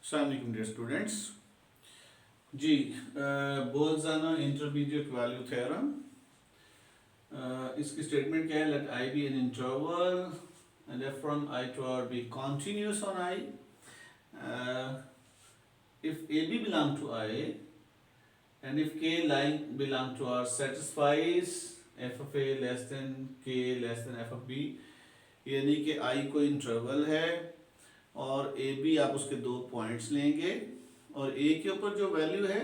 अस्सलाम वालेकुम dear students जी। बोल्ज़ानो इंटरमीडिएट वैल्यू थ्योरम, इसकी स्टेटमेंट क्या है? Let I be an interval and f from I to R be continuous on I if a b belong to I and if k line belong to R satisfies f of a less than k less than f of b, यानी कि I कोई interval है और a B आप उसके दो points लेंगे और ए के ऊपर जो वैल्यू है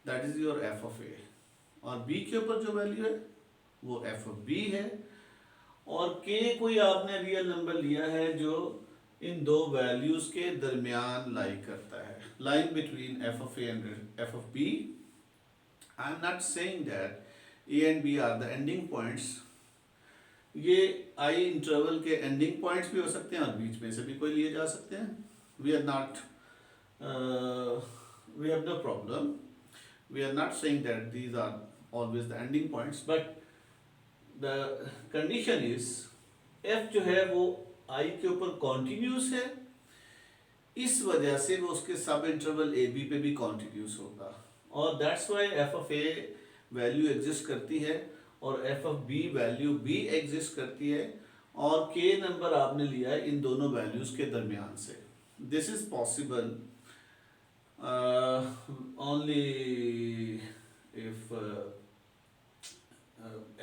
that is your F of ए और बी के ऊपर जो वैल्यू है वो एफ ऑफ बी है और के कोई आपने रियल नंबर लिया है जो इन दो वैल्यूज के दरमियान लाई करता है, line between f of a and f of b. I am not saying that a and b are the ending points. ये आई इंटरवल के एंडिंग पॉइंट्स भी हो सकते हैं और बीच में से भी कोई लिए जा सकते हैं। We are not we have no problem. We are not saying that these are always the ending points, but the condition is f जो है वो I के ऊपर continuous है, इस वजह से वो उसके सब इंटरवल ए बी पे भी कॉन्टिन्यूस होगा और that's why F of A value exist करती है और एफ ऑफ बी वैल्यू भी एग्जिस्ट करती है और के नंबर आपने लिया है इन दोनों वैल्यूज के दरमियान से। This is possible only if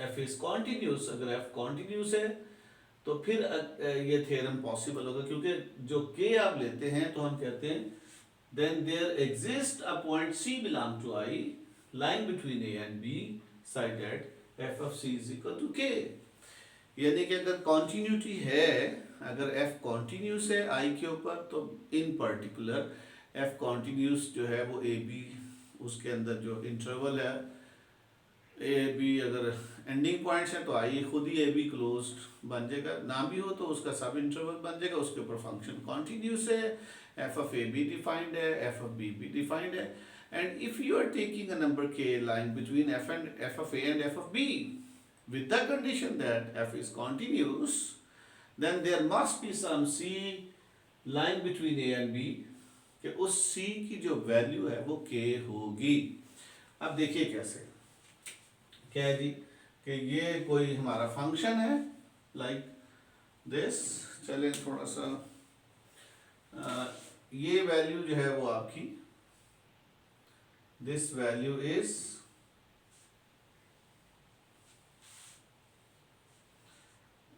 f is continuous। अगर f continuous है तो फिर ये थ्योरम पॉसिबल होगा, क्योंकि जो k आप लेते हैं तो हम कहते हैं then there exists a point c belong to I lying between a and b such that f of c is equal to k। यानी कि अगर कॉन्टिन्यूटी है, अगर f कॉन्टिन्यूस है I के ऊपर तो इन पर्टिकुलर f कॉन्टिन्यूस जो है वो ए बी उसके अंदर जो इंटरवल है ए बी अगर एंडिंग पॉइंट्स है तो आई खुद ही ए बी क्लोज बन जाएगा, ना भी हो तो उसका सब इंटरवल बन जाएगा, उसके ऊपर फंक्शन कॉन्टिन्यूस है, f of a b defined है, एफ ऑफ बी भी डिफाइंड है। And if you are taking a number k line between f of a and f of b with the condition that f is continuous, then there must be some c lying between a and b कि उस c की जो value है वो k होगी। अब देखिए कैसे, क्या है जी कि ये कोई हमारा फंक्शन है लाइक दिस। चले थोड़ा सा ये वैल्यू जो है वो आपकी दिस वैल्यू इज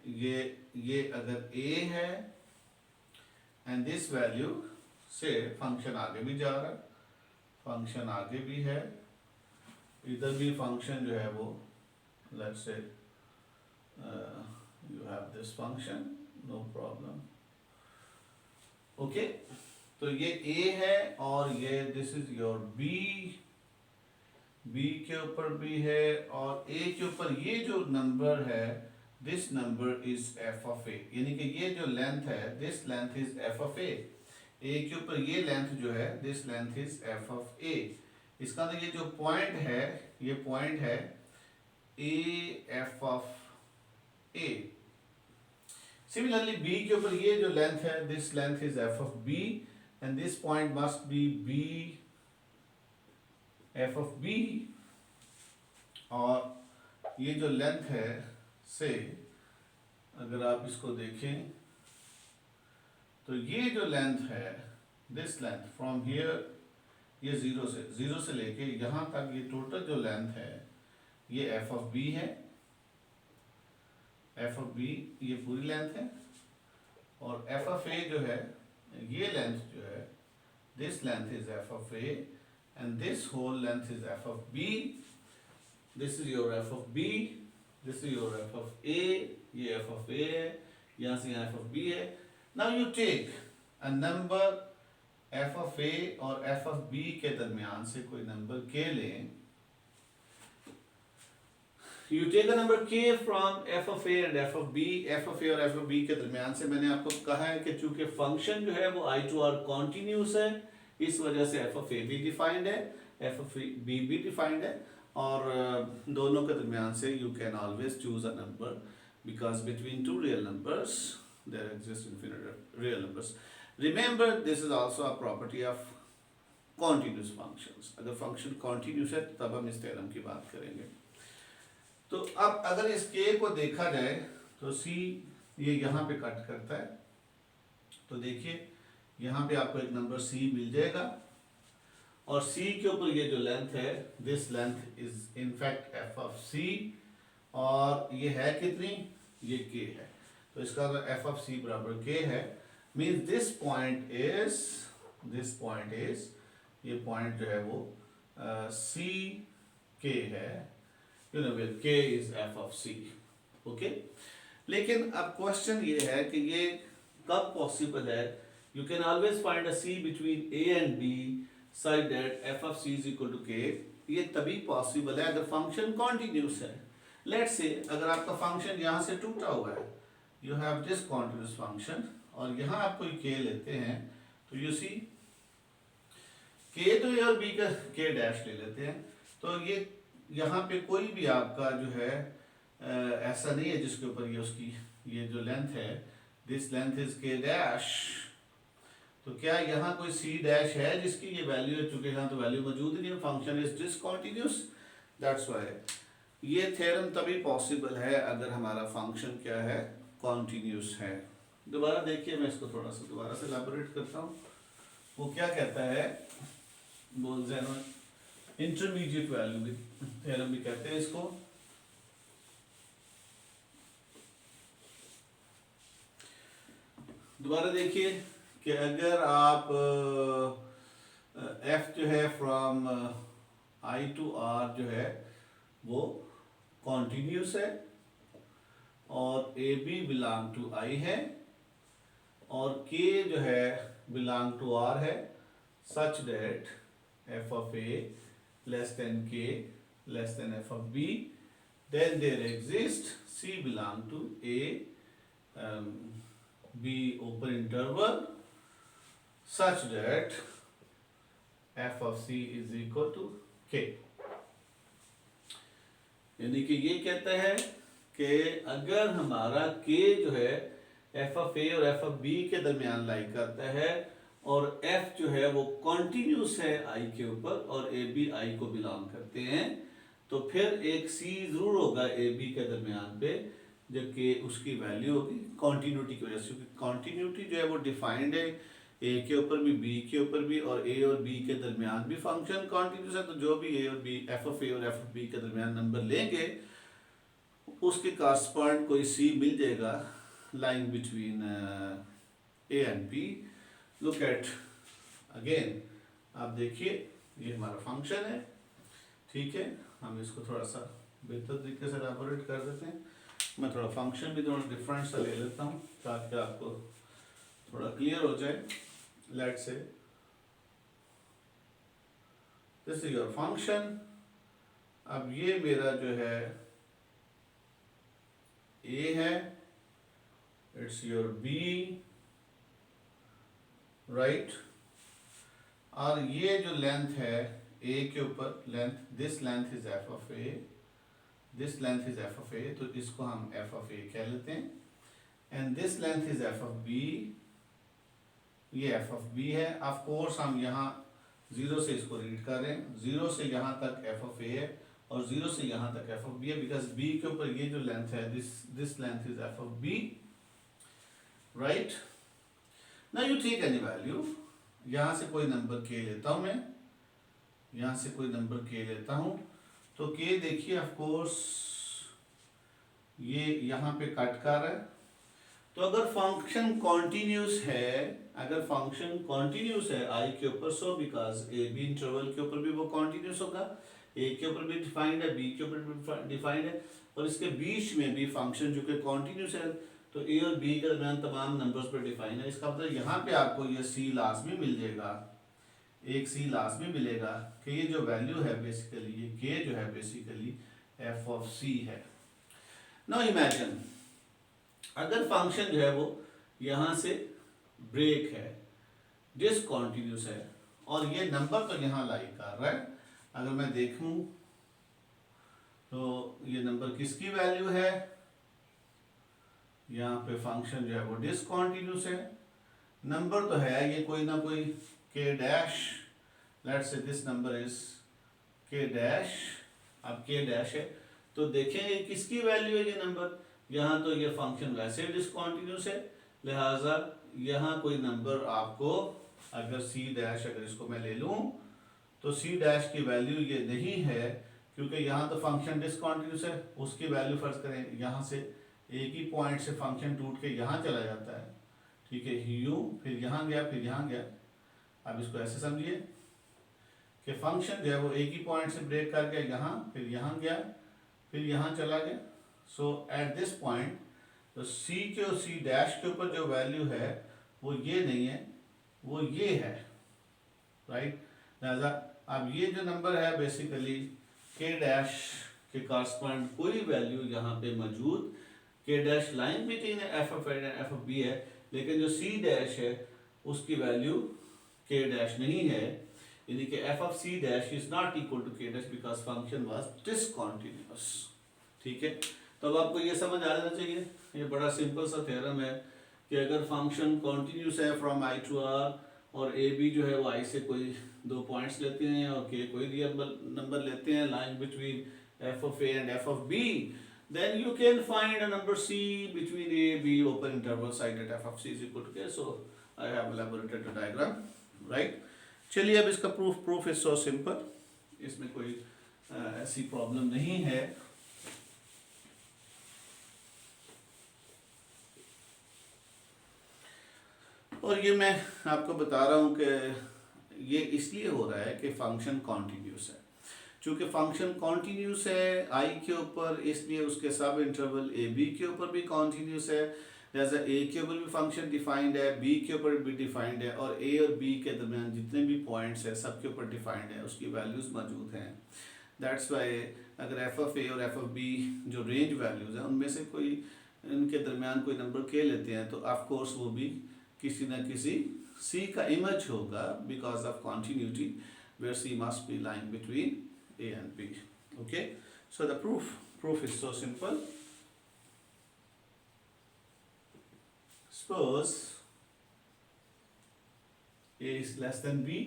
ये अगर a है एंड दिस वैल्यू से फंक्शन आगे भी जा रहा है, फंक्शन आगे भी है, इधर भी फंक्शन जो है वो let's say you have this function, no problem, okay. तो ये a है और ये this is your b, b के ऊपर भी है और a के ऊपर ये जो नंबर है this number is f of a, यानी कि ये जो लेंथ है this length is f of a, a के ऊपर ये लेंथ जो है this length is f of a। इसका अंदर ये जो पॉइंट है ये पॉइंट है a f of a। Similarly b के ऊपर ये जो लेंथ है this length is f of b and this point must be b f of b और ये जो लेंथ है से अगर आप इसको देखें तो ये जो लेंथ है दिस लेंथ फ्रॉम हियर ये जीरो से लेके यहाँ तक ये टोटल जो लेंथ है ये एफ ऑफ बी है, एफ ऑफ बी ये पूरी लेंथ है और एफ ऑफ ए जो है ये लेंथ जो है this length is f of a and this whole length is f of b. This is your F of b, this is your F of a, ये एफ ऑफ ए है, यहाँ से यहाँ एफ ऑफ बी है। Now you take a number f of ए और f of b के दरमियान से कोई नंबर के लें, you take a number k from f of a and f of b. F of ए और एफ ऑफ बी के दरमियान से मैंने आपको कहा है कि चूंकि फंक्शन जो है वो आई टू आर कॉन्टिन्यूस है इस वजह से एफ ऑफ ए भी डिफाइंड है, एफ ऑफ बी भी डिफाइंड है और दोनों के दरमियान से you can always choose a number because between two real numbers there exist infinite real numbers. Remember this is also a property of continuous functions. अगर फंक्शन कॉन्टिन्यूस है तब हम इस थ्योरम की बात करेंगे। तो अब अगर इस k को देखा जाए तो c ये यहाँ पे कट करता है, तो देखिए यहाँ पे आपको एक नंबर c मिल जाएगा और c के ऊपर ये जो लेंथ है, this length is in fact f of c, और ये है कितनी, ये k है। तो इसका अगर f ऑफ c बराबर k है, मीन्स दिस पॉइंट इज ये पॉइंट जो है वो c k है, you know where k is f of c। Okay, लेकिन अब क्वेश्चन ये है कि ये कब पॉसिबल है। You can always find a c between a and b such that f of c is equal to k। ये तभी पॉसिबल है अगर फंक्शन कॉन्टिन्यूस है। लेट्स से अगर आपका फंक्शन यहाँ से टूटा हुआ है, you have this continuous function, और यहाँ आप कोई k लेते हैं, तो यू सी k तो a और b का k डैश ले लेते हैं, तो ये यहाँ पे कोई भी आपका जो है ऐसा नहीं है जिसके ऊपर ये उसकी ये जो लेंथ है, this length is k dash. तो क्या यहाँ कोई c डैश है जिसकी ये वैल्यू है, चूंकि यहाँ तो वैल्यू मौजूद नहीं है, function is discontinuous, that's why ये थ्योरम तभी पॉसिबल है अगर हमारा फंक्शन क्या है, कॉन्टिन्यूस है। दोबारा देखिए, मैं इसको थोड़ा सा दोबारा से एलैबोरेट करता हूँ। वो क्या कहता है, बोलते हैं इंटरमीडिएट वैल्यू थ्योरम भी कहते हैं इसको। दोबारा देखिए कि अगर आप f जो है फ्रॉम i टू r जो है वो कॉन्टिन्यूस है और a b belong to i है और k जो है बिलोंग टू r है, such that f of a less than k less than f of b, then there exists c belong to a b open interval such that f of c is equal to k। यानी कि ये कहता है कि अगर हमारा k जो है f of a और f of b के दरमियान लाई करता है और f जो है वो कॉन्टिन्यूस है i के ऊपर और a b i को बिलोंग करते हैं, तो फिर एक c जरूर होगा a b के दरमियान पे, जबकि उसकी वैल्यू होगी कॉन्टिन्यूटी की वजह से, क्योंकि कॉन्टिन्यूटी जो है वो डिफाइंड है a के ऊपर भी b के ऊपर भी, और a और b के दरमियान भी फंक्शन कॉन्टिन्यूस है। तो जो भी a और b f of a और f of b के दरमियान नंबर लेंगे उसके कॉरस्पॉन्ड कोई c मिल जाएगा lying between a and b। Look at again, आप देखिए ये हमारा फंक्शन है, ठीक है। हम इसको थोड़ा सा बेहतर तरीके से एलैबोरेट कर देते हैं। मैं थोड़ा फंक्शन भी थोड़ा डिफरेंट सा ले लेता हूँ ताकि आपको थोड़ा क्लियर हो जाए। Let's say this is your function. अब ये मेरा जो है a है, इट्स योर b, राइट, और ये जो लेंथ है a के ऊपर length, this length is f of a, this length is f of a, तो इसको हम f ऑफ a कह लेते हैं, and this length is f of b, ये f ऑफ b है। ऑफ कोर्स हम यहाँ 0 से इसको रीड कर रहे हैं, 0 से यहाँ तक f ऑफ a है और 0 से यहाँ तक f ऑफ b है, बिकॉज b के ऊपर ये जो लेंथ है, this length is f of b, right. Now you take any value, यहाँ से कोई नंबर k लेता हूँ मैं, यहाँ से कोई नंबर k लेता हूँ, तो k देखिए ऑफ कोर्स ये यहाँ पे कट कर रहा है। तो अगर फंक्शन कॉन्टिन्यूस है, अगर फंक्शन कॉन्टिन्यूस है i के ऊपर, so because a b interval के ऊपर भी वो कॉन्टिन्यूस होगा, a के ऊपर भी डिफाइंड है, b के ऊपर भी डिफाइंड है, और इसके बीच में भी फंक्शन जो कि कॉन्टिन्यूस है, तो a और b के दरमियान तमाम नंबर्स पर डिफाइन है। इसका मतलब यहाँ पे आपको ये c लाजमी मिल जाएगा, एक c लाजमी मिलेगा कि ये जो वैल्यू है बेसिकली, ये k जो है बेसिकली f ऑफ c है। नाउ इमेजिन अगर फंक्शन जो है वो यहाँ से ब्रेक है, डिसकंटिन्यूअस है, और ये नंबर तो यहाँ लाई कर रहा है। अगर मैं देखूं तो ये नंबर किसकी वैल्यू है, यहाँ पे फंक्शन जो है वो डिसकंटिन्यूअस है, नंबर तो है ये कोई ना कोई k dash, let's say this number is k dash, अब k डैश है तो देखेंगे किसकी वैल्यू है ये नंबर। यहाँ तो ये फंक्शन वैसे डिसकंटिन्यूस है, लिहाजा यहाँ कोई नंबर आपको अगर c डैश, अगर इसको मैं ले लूँ तो c डैश की वैल्यू ये नहीं है, क्योंकि यहाँ तो फंक्शन डिसकंटिन्यूस है। उसकी वैल्यू फर्ज करें यहाँ से एक ही पॉइंट से फंक्शन टूट के यहाँ चला जाता है, ठीक है, यूँ फिर यहाँ गया फिर यहाँ गया। अब इसको ऐसे समझिए कि फंक्शन जो है वो एक ही पॉइंट से ब्रेक करके यहाँ फिर यहाँ गया फिर यहाँ चला गया। सो एट दिस पॉइंट तो c के और c डैश के ऊपर जो वैल्यू है वो ये नहीं है, वो ये है, राइट। लिहाजा अब ये जो नंबर है बेसिकली k डैश के कॉरस्पॉन्ड कोई वैल्यू यहाँ पे मौजूद, k dash line between f of a and f of b है, लेकिन जो c डैश है उसकी वैल्यू k डैश नहीं है, यानी कि f of c dash is not equal to k dash because function was discontinuous. ठीक है, तो अब आपको ये समझ आ जाना चाहिए, ये बड़ा सिंपल सा थ्योरम है कि अगर फंक्शन कॉन्टिन्यूस है फ्रॉम i टू r और ए बी जो है वो i से कोई दो पॉइंट्स लेते हैं और k कोई रियल नंबर लेते हैं line between f of a and f of b, then you can find a number c between a b open interval side at f of c is equal to k. So I have elaborated the diagram, right. चलिए अब इसका proof is so simple, इसमें कोई ऐसी problem नहीं है। और ये मैं आपको बता रहा हूँ कि ये इसलिए हो रहा है कि फंक्शन कॉन्टिन्यूस है। चूँकि फंक्शन कॉन्टिन्यूस है i के ऊपर, इसलिए उसके सब इंटरवल ए बी के ऊपर भी कॉन्टिन्यूस है, जैसा a के ऊपर भी फंक्शन डिफाइंड है, b के ऊपर भी डिफाइंड है, और a और b के दरमियान जितने भी पॉइंट्स है सब के ऊपर डिफाइंड है, उसकी वैल्यूज़ मौजूद हैं। दैट्स वाई अगर f ऑफ a और f ऑफ b जो रेंज वैल्यूज़ हैं उनमें से कोई इनके दरमियान कोई नंबर k लेते हैं तो ऑफ कोर्स वो भी किसी न किसी c का इमेज होगा because of continuity where c must be line between a and b. Okay, so the proof is so simple. Suppose a is less than b,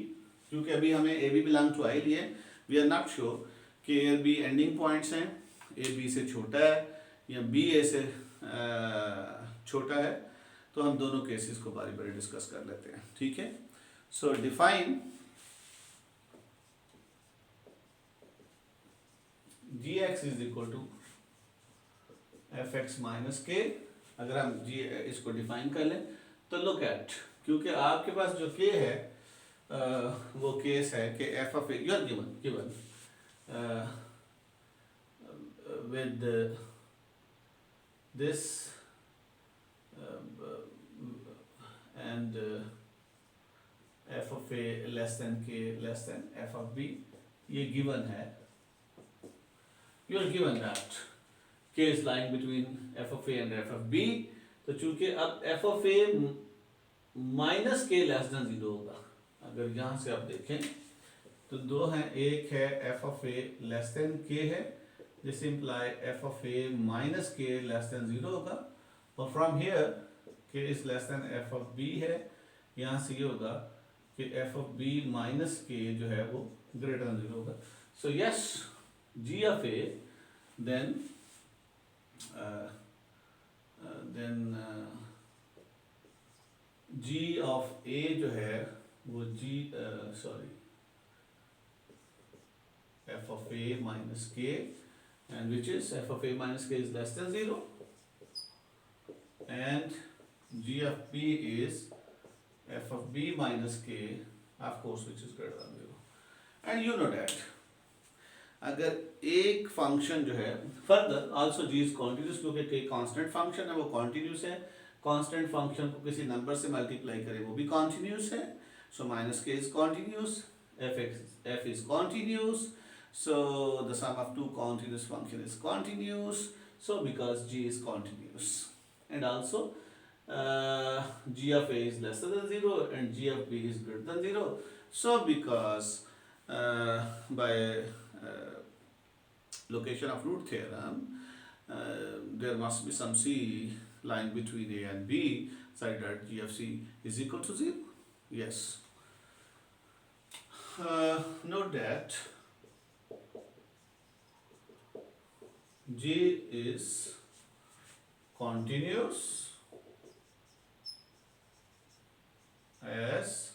क्योंकि अभी हमें a b belong to I लिए, we are not sure कि a और b ending points हैं, a b से छोटा है या b a से छोटा है, तो हम दोनों केसेस को बारी बारी डिस्कस कर लेते हैं। ठीक है, so define gx is equal to fx minus k. अगर हम g इसको डिफाइन कर लें तो लुक एट, क्योंकि आपके पास जो k है वो केस है कि f of a you are given with this and f of a less than k less than f of b, ये गिवन है। You are given that k is lying between f of a and f of b, तो चूंकि अब f of a minus k less then 0 होगा। अगर यहाँ से आप देखें तो दो हैं, एक है f of a less than k है, this imply f of a minus k less then 0 होगा, और from here k is less than f of b है, यहाँ से ये होगा कि f of b minus k जो है वो ग्रेटर देन 0 होगा। So yes, g of a then g of a जो है वो f of a minus k, and which is f of a minus k is less than 0, and g of b is f of b minus k, of course, which is greater than 0, and you know that अगर एक function जो है further also g is continuous, क्योंकि k constant function है वो continuous है, constant function को किसी नंबर से मल्टीप्लाई करें वो भी कॉन्टिन्यूस है, so minus k is continuous, f is continuous, so the sum of two continuous function is continuous, so because g is continuous, and also g of a is less than 0 and g of b is greater than 0, so because by location of root theorem there must be some c lying between A and B such that g of c is equal to 0? Yes. Note that G is continuous as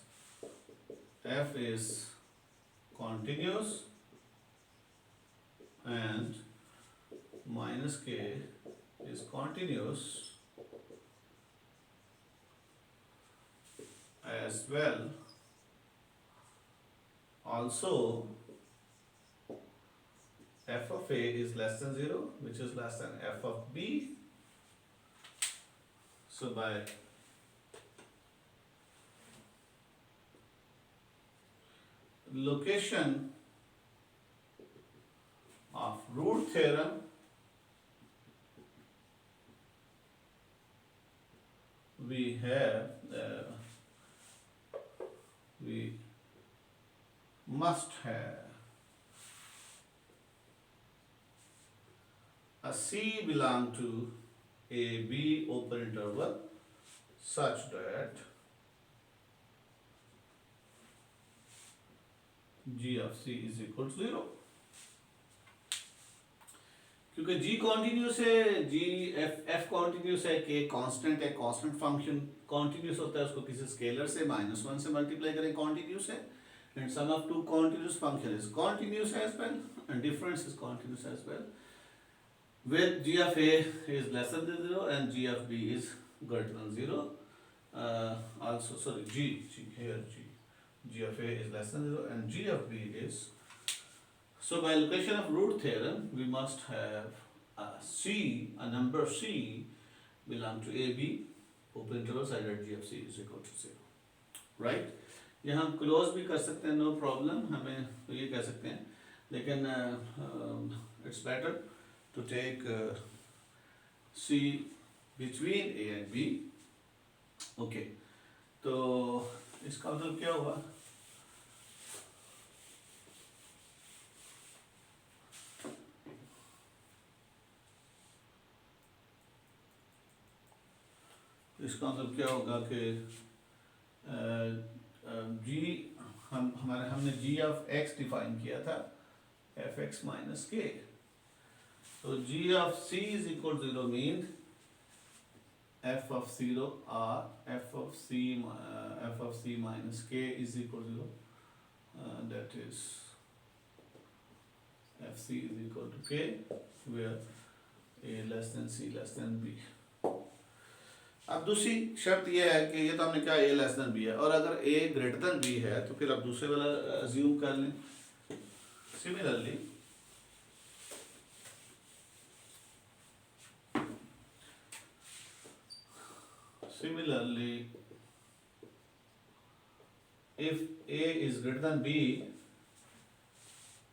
f is continuous and minus k is continuous as well. Also, f of a is less than 0, which is less than f of b. So by location of root theorem, we must have a C belong to a B open interval such that g of c is equal to 0. क्योंकि g continuous है, f continuous है, k constant है, constant function continuous होता है, उसको किसी scalar से -1 से मल्टीप्लाई करें कॉन्टिन्यूस है, and sum of two continuous function is continuous as well and difference is continuous as well, where g of a is less than 0 and g of b is greater than 0. Also sorry, g of a is less than 0 and g of b is. So by location of root theorem, we must have a number c belong to a b open interval such that g of c is equal to 0. Right? ये हम close भी कर सकते हैं, no problem, हमें तो ये कह सकते हैं, लेकिन it's better to take c between a and b. Okay, तो इसका मतलब क्या हुआ? इसका मतलब क्या होगा कि हमने g ऑफ x डिफाइन किया था f(x minus k). तो g of c is equal to 0 means f of 0 or f of c minus k is equal to 0. That is fc is equal to k, where a less than c less than b. अब दूसरी शर्त यह है कि ये तो हमने कहा a लेस देन b है, और अगर a ग्रेटर देन b है तो फिर अब दूसरे वाला अज्यूम कर लें. Similarly, if a is greater than b,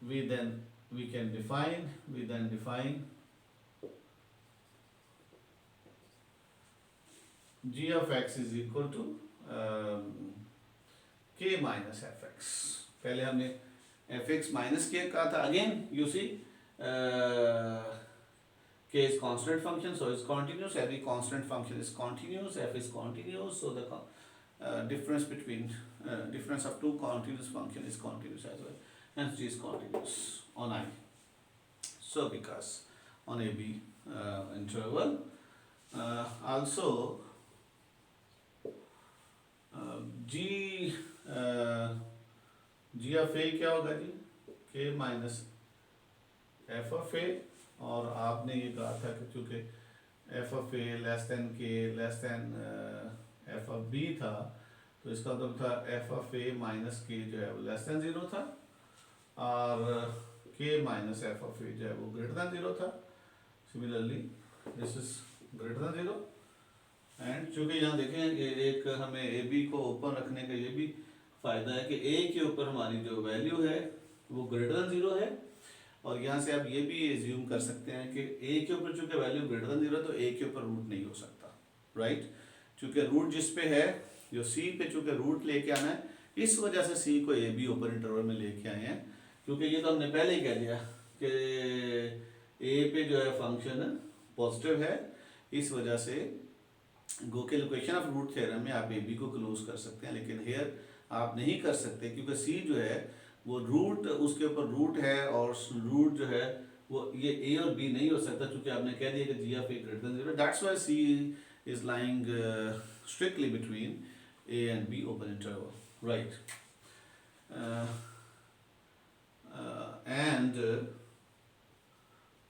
we then define g of x is equal to k minus fx. पहले हमने fx minus k कहा था. Again you see k is constant function, so it's continuous. Every constant function is continuous. F is continuous, so the difference of two continuous function is continuous as well. Hence g is continuous on I. So because on a b interval, also g of a क्या होगा जी? k minus f of a, और आपने ये कहा था कि चूँकि f of a less than k less than f of b था, तो इसका मतलब था f of a minus k जो है वो लेस देन 0 था, और k minus f of a जो है वो ग्रेटर देन 0 था. Similarly this is greater than 0. And चूँकि यहाँ देखें कि एक हमें ए बी को ओपन रखने का ये भी फ़ायदा है कि ए के ऊपर हमारी जो वैल्यू है वो ग्रेटर देन 0 है, और यहाँ से आप ये भी एज्यूम कर सकते हैं कि ए के ऊपर चूँकि वैल्यू ग्रेटर देन 0 है तो ए के ऊपर रूट नहीं हो सकता. राइट? चूँकि रूट जिस पे है, जो सी पे चूँकि रूट लेके आना है, इस वजह से सी को ए बी ओपन इंटरवल में लेके आए हैं, क्योंकि ये तो हमने पहले ही कह दिया कि ए पे जो है फंक्शन पॉजिटिव है, इस वजह से गो के लोकेशन ऑफ रूट थ्योरम में आप ए बी को क्लोज कर सकते हैं, लेकिन हेयर आप नहीं कर सकते क्योंकि सी जो है वो रूट, उसके ऊपर रूट है और रूट जो है वो ये ए और बी नहीं हो सकता क्योंकि आपने कह दिया कि g of a greater than 0। That's why c is lying strictly between a and b open interval, right. And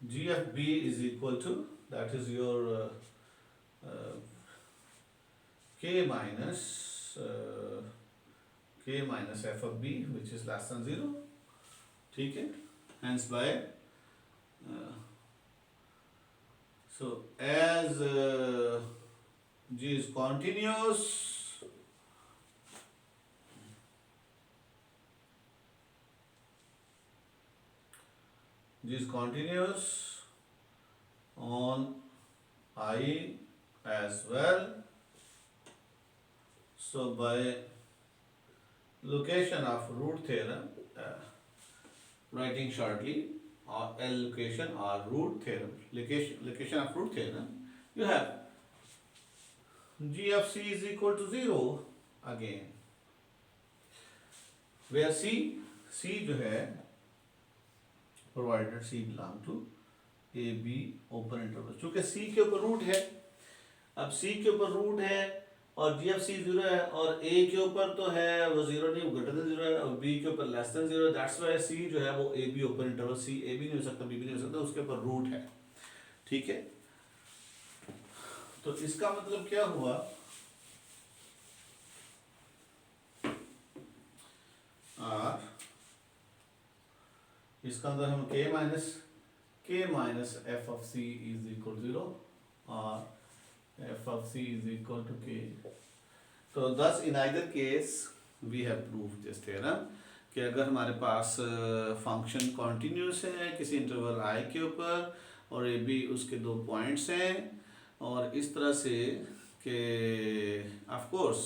g of b is equal to, that is your k minus f of b which is less than 0, ठीक है। hence by so as g is continuous, G is continuous on I as well. So by location of root theorem, writing shortly, or L location or root theorem, location of root theorem, you have G of C is equal to 0 again, where C जो है provided C belong to A B open interval, चूंकि C के ऊपर root है, अब C के ऊपर root है और G of C 0 है और A के ऊपर तो है वो 0 नहीं, वो ग्रेटर देन 0 है और B के ऊपर less than 0, that's why C जो है वो A B open interval, C A B नहीं हो सकता, B भी नहीं हो सकता, उसके ऊपर रूट है, ठीक है। तो इसका मतलब क्या हुआ, और इसका अंदर हम k minus f of c is equal to 0 और f of c is equal to k. So thus in either case we have proved this theorem कि अगर हमारे पास फंक्शन कॉन्टिन्यूस है किसी इंटरवल i के ऊपर और ए बी उसके दो पॉइंट्स हैं और इस तरह से कि ऑफ कोर्स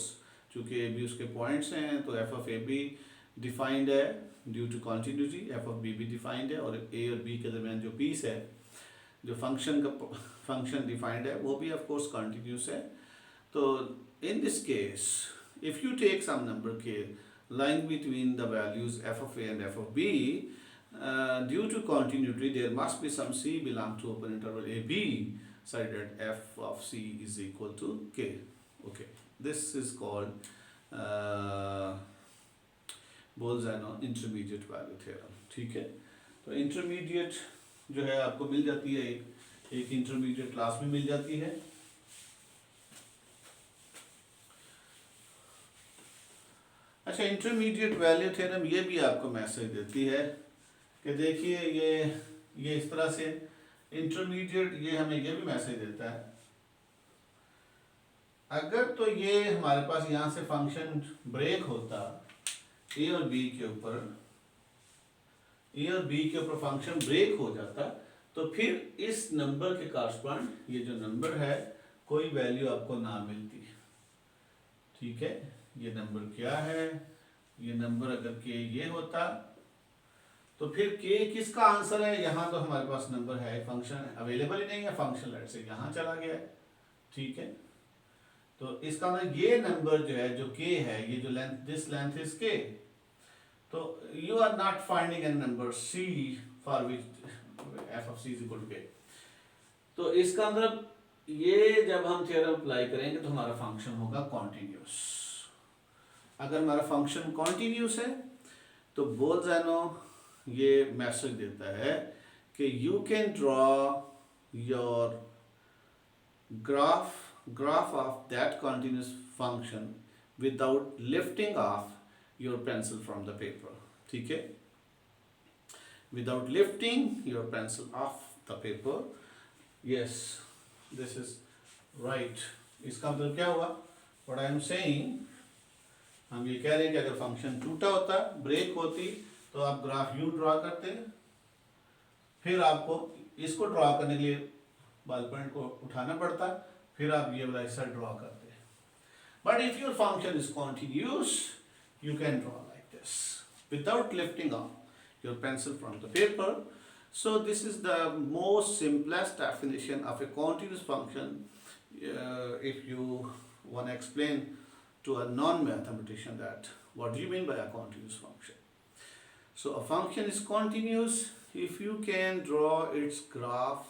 चूँकि ए बी उसके पॉइंट्स हैं तो f of a b defined है due to continuity, f of b भी डिफाइंड है और ए और बी के दरमियान जो पीस है, जो फंक्शन डिफाइंड है वो भी ऑफ कोर्स कॉन्टिन्यूस है। तो in this case if you take some number k lying between the values f of a and f of b, due to continuity there must be some c belong to open interval a b such that f of c is equal to k. Okay, this is called Bolzano intermediate value theorem, ठीक है। तो intermediate जो है आपको मिल जाती है, एक intermediate class में मिल जाती है। अच्छा, इंटरमीडिएट वैल्यू थ्योरम ये भी आपको मैसेज देती है कि देखिए ये इस तरह से इंटरमीडिएट, ये हमें ये भी मैसेज देता है अगर तो ये हमारे पास यहाँ से फंक्शन ब्रेक होता ए और बी के ऊपर, ए और बी के ऊपर फंक्शन ब्रेक हो जाता तो फिर इस नंबर के कॉरस्पॉन्ड ये जो नंबर है कोई वैल्यू आपको ना मिलती, ठीक है। ये नंबर क्या है, ये नंबर अगर के ये होता तो फिर के किसका आंसर है, यहाँ तो हमारे पास नंबर है, फंक्शन अवेलेबल ही नहीं है, फंक्शन लेट से यहाँ चला गया है, ठीक है। तो इसका मतलब ये नंबर जो है जो के है, ये जो length, this length is k, तो you are not finding an number c for which f of c is equal to k. तो इसका मतलब ये जब हम थ्योरम अप्लाई करेंगे तो हमारा फंक्शन होगा कॉन्टिन्यूस। अगर हमारा फंक्शन कॉन्टिन्यूस है तो बोल्ज़नो ये मैसेज देता है कि you can draw your graph of that continuous function without lifting off your pencil from the paper, ठीक है, without lifting your pencil off the paper. Yes, this is right. इसका मतलब क्या हुआ, what I am saying, हम ये कह रहे हैं कि अगर फंक्शन टूटा होता, ब्रेक होती, तो आप ग्राफ यूं ड्रॉ करते, फिर आपको इसको ड्रॉ करने के लिए बॉल पॉइंट को उठाना पड़ता, फिर आप ये वाला हिस्सा ड्रॉ करते हैं। But if your function is continuous you can draw like this without lifting of your pencil from the paper. So this is the most simplest definition of a continuous function. If you want to explain to a non-mathematician that what do you mean by a continuous function? So a function is continuous if you can draw its graph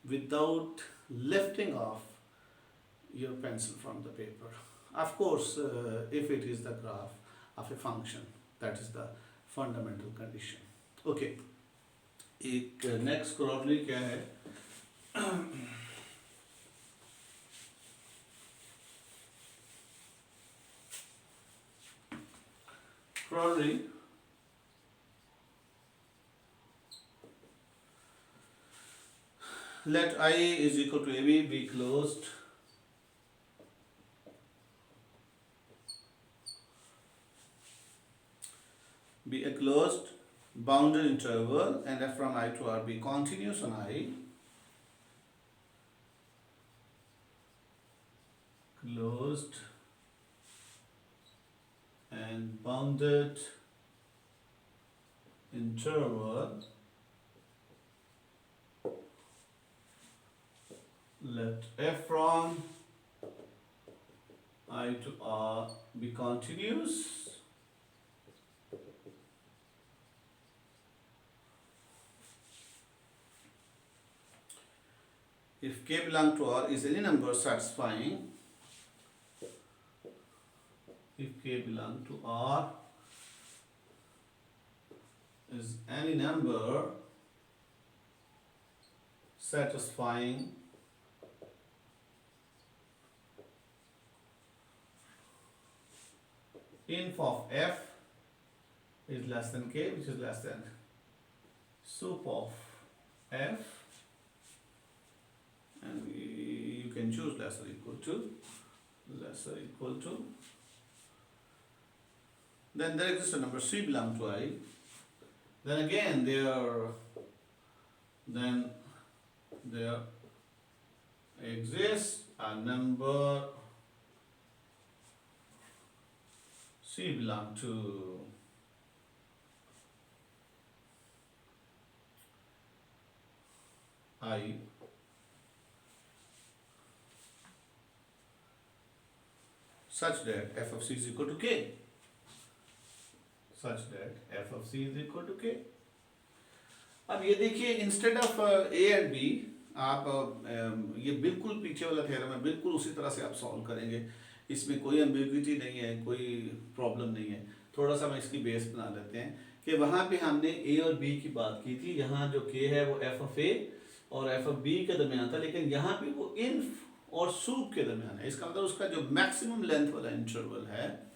without lifting off your pencil from the paper. Of course, if it is the graph of a function, that is the fundamental condition. Okay. एक next corollary क्या है? Corollary let I is equal to AB be closed be a closed bounded interval and f from I to R be continuous on I, closed and bounded interval, let f from I to R be continuous if k belong to R is any number satisfying, if k belong to R is any number satisfying inf of f is less than k, which is less than sup of f, and you can choose less or equal to, then there exists a number c belong to I, then again there exists a number c belong to I such that f of c is equal to k, अब ये देखिए instead of a and b आप ये बिल्कुल पीछे वाला theorem है, बिल्कुल उसी तरह से आप सॉल्व करेंगे, इसमें कोई एम्बिग्युइटी नहीं है, कोई प्रॉब्लम नहीं है। थोड़ा सा हम इसकी बेस बना लेते हैं कि वहाँ पे हमने ए और बी की बात की थी, यहाँ जो के है वो एफ ऑफ ए और एफ ऑफ बी के दरमियान था, लेकिन यहाँ पे वो इन्फ और सूप के दरमियान है। इसका मतलब उसका जो मैक्सिमम लेंथ वाला इंटरवल है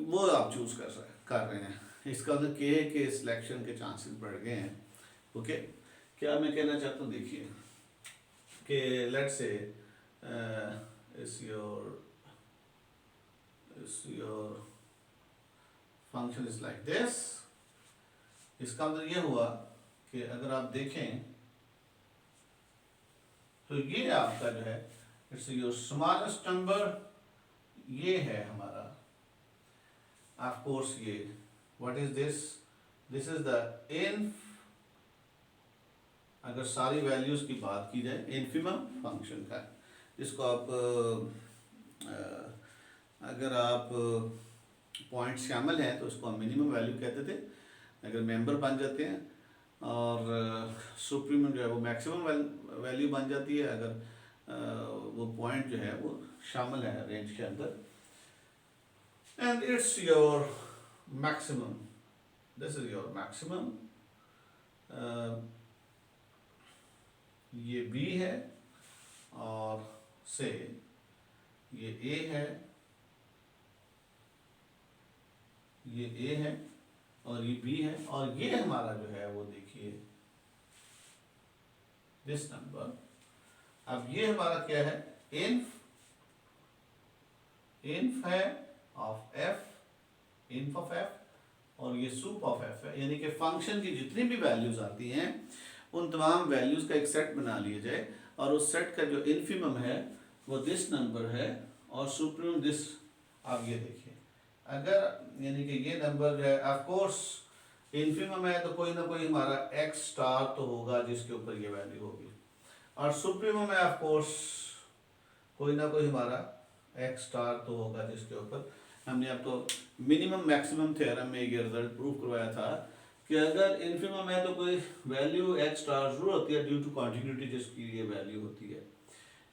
वो आप चूज कर रहे हैं। इसका मतलब के सिलेक्शन के चांसेस बढ़ गए हैं। ओके, क्या मैं कहना चाहता हूँ, देखिए कि लेट्स से इस your function is like this. इसका मतलब ये हुआ कि अगर आप देखें तो ये आपका जो है इट्स योर स्मॉलेस्ट नंबर, ये है हमारा ऑफ कोर्स ये what is this is the inf, अगर सारी वैल्यूज की बात की जाए इन्फिमम फंक्शन का, जिसको आप अगर आप पॉइंट शामिल हैं तो उसको हम मिनिमम वैल्यू कहते थे, अगर मेंबर बन जाते हैं, और सुप्रीमम जो है वो मैक्सिमम वैल्यू बन जाती है अगर वो पॉइंट जो है वो शामिल है रेंज के अंदर, and it's your maximum, this is your maximum. ये बी है और से ये ए है, ये ए है और ये बी है, और ये हमारा जो है वो देखिए दिस नंबर। अब ये हमारा क्या है, इन्फ है ऑफ एफ, इन्फ ऑफ एफ, और ये सूप ऑफ एफ है, यानी कि फंक्शन की जितनी भी वैल्यूज आती हैं उन तमाम वैल्यूज का एक सेट बना लिया जाए, और उस सेट का जो इन्फिमम है वो दिस नंबर है और सुप्रीमम दिस। आप ये देखिए, अगर यानी कि ये नंबर जो है ऑफ कोर्स इन्फिमम है तो कोई ना कोई हमारा एक्स स्टार तो होगा जिसके ऊपर ये वैल्यू होगी, और सुप्रीमम है ऑफ कोर्स कोई ना कोई हमारा एक्स स्टार तो होगा जिसके ऊपर हमने आपको मिनिमम मैक्सिमम थ्योरम में ये रिजल्ट प्रूव करवाया था कि अगर इन्फिमम है तो कोई वैल्यू एक्स स्टार जरूर होती है ड्यू टू कॉन्टिन्यूटी जिसकी ये वैल्यू होती है।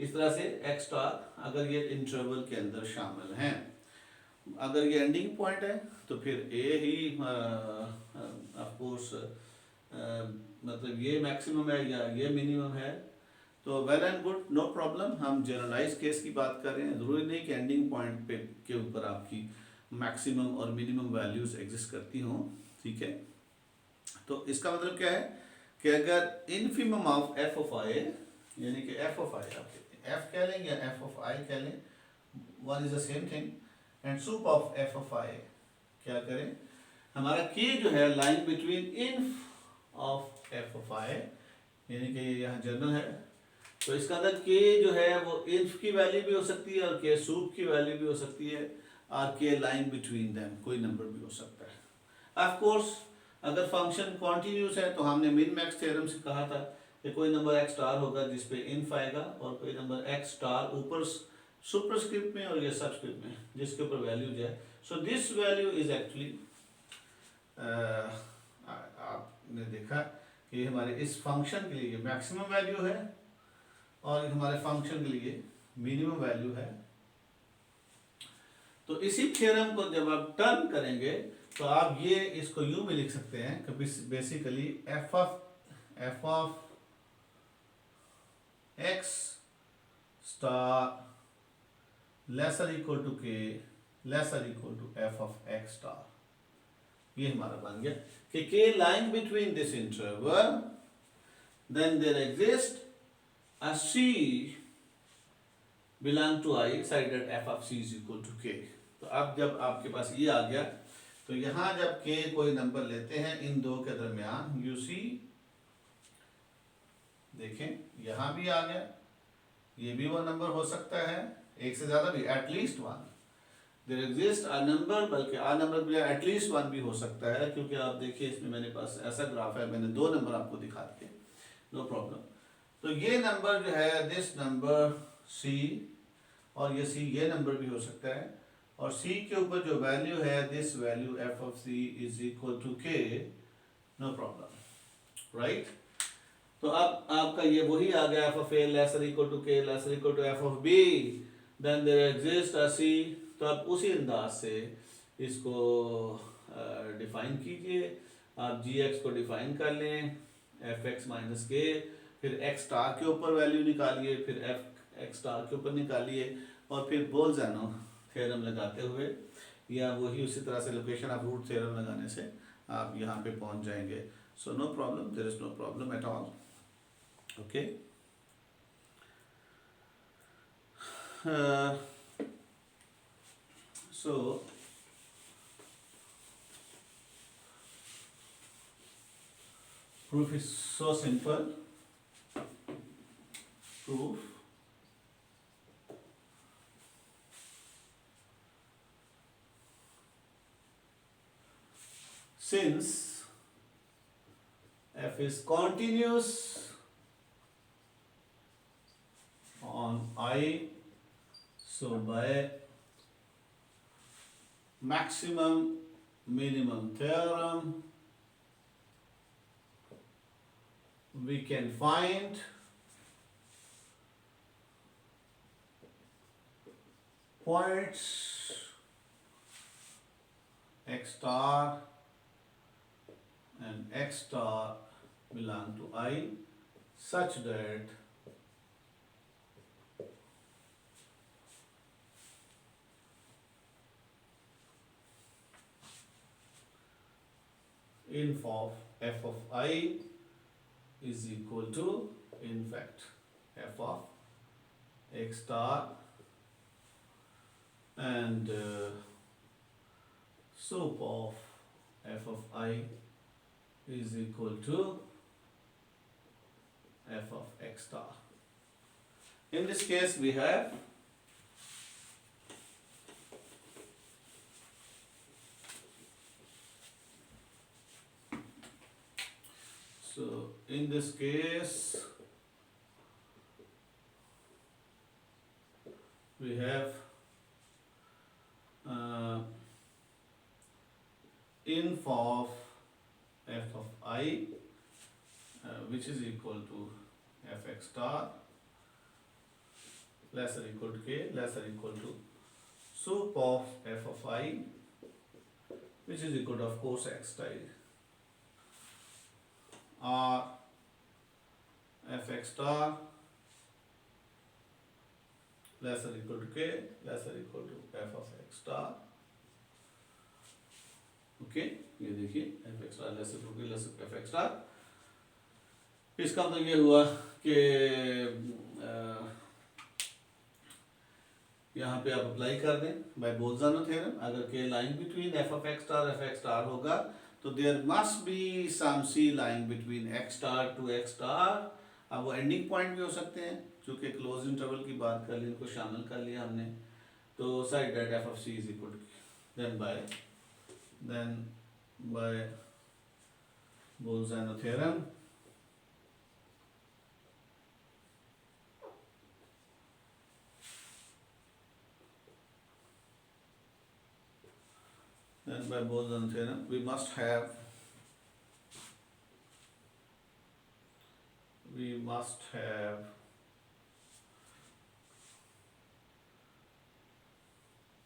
इस तरह से एक्स स्टार अगर ये इंटरवल के अंदर शामिल हैं, अगर ये एंडिंग पॉइंट है तो फिर ए ही ऑफ कोर्स मतलब ये मैक्सिमम है या ये मिनिमम है, तो well and good, no problem. हम जनरलाइज केस की बात कर रहे हैं, ज़रूरी नहीं कि एंडिंग पॉइंट पे के ऊपर आपकी मैक्सिमम और मिनिमम वैल्यूज एग्जिस्ट करती हों, ठीक है। तो इसका मतलब क्या है कि अगर infimum of f of I, यानी कि एफ ऑफ आई आप एफ कह लें या एफ ऑफ आई कह लें, one is the same thing, and sup of f of I क्या करें, हमारा के जो है line between inf of f of I, यानी कि यहाँ जनरल है, तो इसका अंदर के जो है वो इन्फ की वैल्यू भी हो सकती है और के सूप की वैल्यू भी हो सकती है, और के लाइन बिटवीन देम कोई नंबर भी हो सकता है। ऑफ कोर्स अगर फंक्शन कॉन्टिन्यूस है तो हमने मिन मैक्स थ्योरम से कहा था कि कोई नंबर एक्स स्टार होगा जिसपे इन्फ आएगा और कोई नंबर एक्स स्टार ऊपर सुपरस्क्रिप्ट में और ये सबस्क्रिप्ट में जिसके ऊपर वैल्यू जाए। So this value is actually आपने देखा कि हमारे इस फंक्शन के लिए मैक्सिमम वैल्यू है और हमारे फंक्शन के लिए मिनिमम वैल्यू है। तो इसी थ्योरम को जब आप टर्न करेंगे तो आप ये इसको यूं भी लिख सकते हैं कि basically f of x star lesser equal to k lesser equal to f of x star, ये हमारा बन गया कि k line between this interval, then there exist a c belong to I such that f of c is equal to k। तो अब जब आपके पास ये आ गया तो यहाँ जब k कोई नंबर लेते हैं इन दो के दरमियान, यू सी देखें यहाँ भी आ गया, ये भी वो नंबर हो सकता है, एक से ज्यादा भी, at least one, there exist a number, बल्कि आ नंबर भी एटलीस्ट वन भी हो सकता है, क्योंकि आप देखिए इसमें मेरे पास ऐसा ग्राफ है, मैंने दो नंबर आपको दिखा दिए, नो प्रॉब्लम। तो ये नंबर जो है दिस नंबर c, और ये c ये नंबर भी हो सकता है, और c के ऊपर जो वैल्यू है this value f of c is equal to k, no problem, right. तो अब आपका ये वही आ गया f of a lesser equal to k lesser equal to f of b, then there exist a c। तो आप उसी अंदाज से इसको डिफाइन कीजिए, आप gx को डिफाइन कर लें fx माइनस k, फिर x स्टार के ऊपर वैल्यू निकालिए, फिर x स्टार के ऊपर निकालिए, और फिर बोल्ज़नो थ्योरम लगाते हुए या वही उसी तरह से लोकेशन ऑफ रूट थ्योरम लगाने से आप यहाँ पे पहुँच जाएंगे। So no problem, there is no problem at all, okay. So proof is so simple. Proof since f is continuous on I, so by maximum minimum theorem we can find points x star and x star belong to I such that inf of f of I is equal to, in fact, f of x star and sup of f of I is equal to f of x star. In this case we have in this case we have inf of f of I which is equal to fx star less or equal to k less or equal to sup of f of I which is equal to of course x star or fx star less or equal to k less or equal to f of x star. Okay ये देखिए f x star less to less f x star. इसका मतलब ये हुआ कि यहाँ पे आप अप्लाई कर दें बाय बोल्ज़ानो थ्योरम। अगर k lying between f of x star होगा तो there must be some c lying between x star to x star. अब वो एंडिंग पॉइंट भी हो सकते हैं, चूंकि क्लोज इंटरवल की बात कर ली, उनको शामिल कर लिया हमने। तो side that f of c is equal to then by Bolzano theorem we must have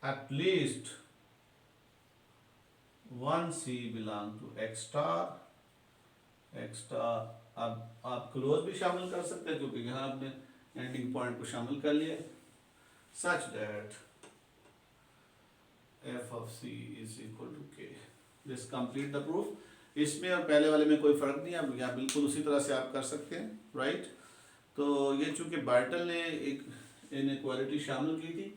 at least one C belong to X star। अब आप क्लोज भी शामिल कर सकते हैं क्योंकि यहाँ आपने एंडिंग पॉइंट को शामिल कर लिया। सच that f of c is equal to k। This complete the proof. इसमें और पहले वाले में कोई फर्क नहीं है, अब यहाँ बिल्कुल उसी तरह से आप कर सकते हैं, राइट। तो ये चूंकि बार्टल ने एक इनइक्वालिटी शामिल की थी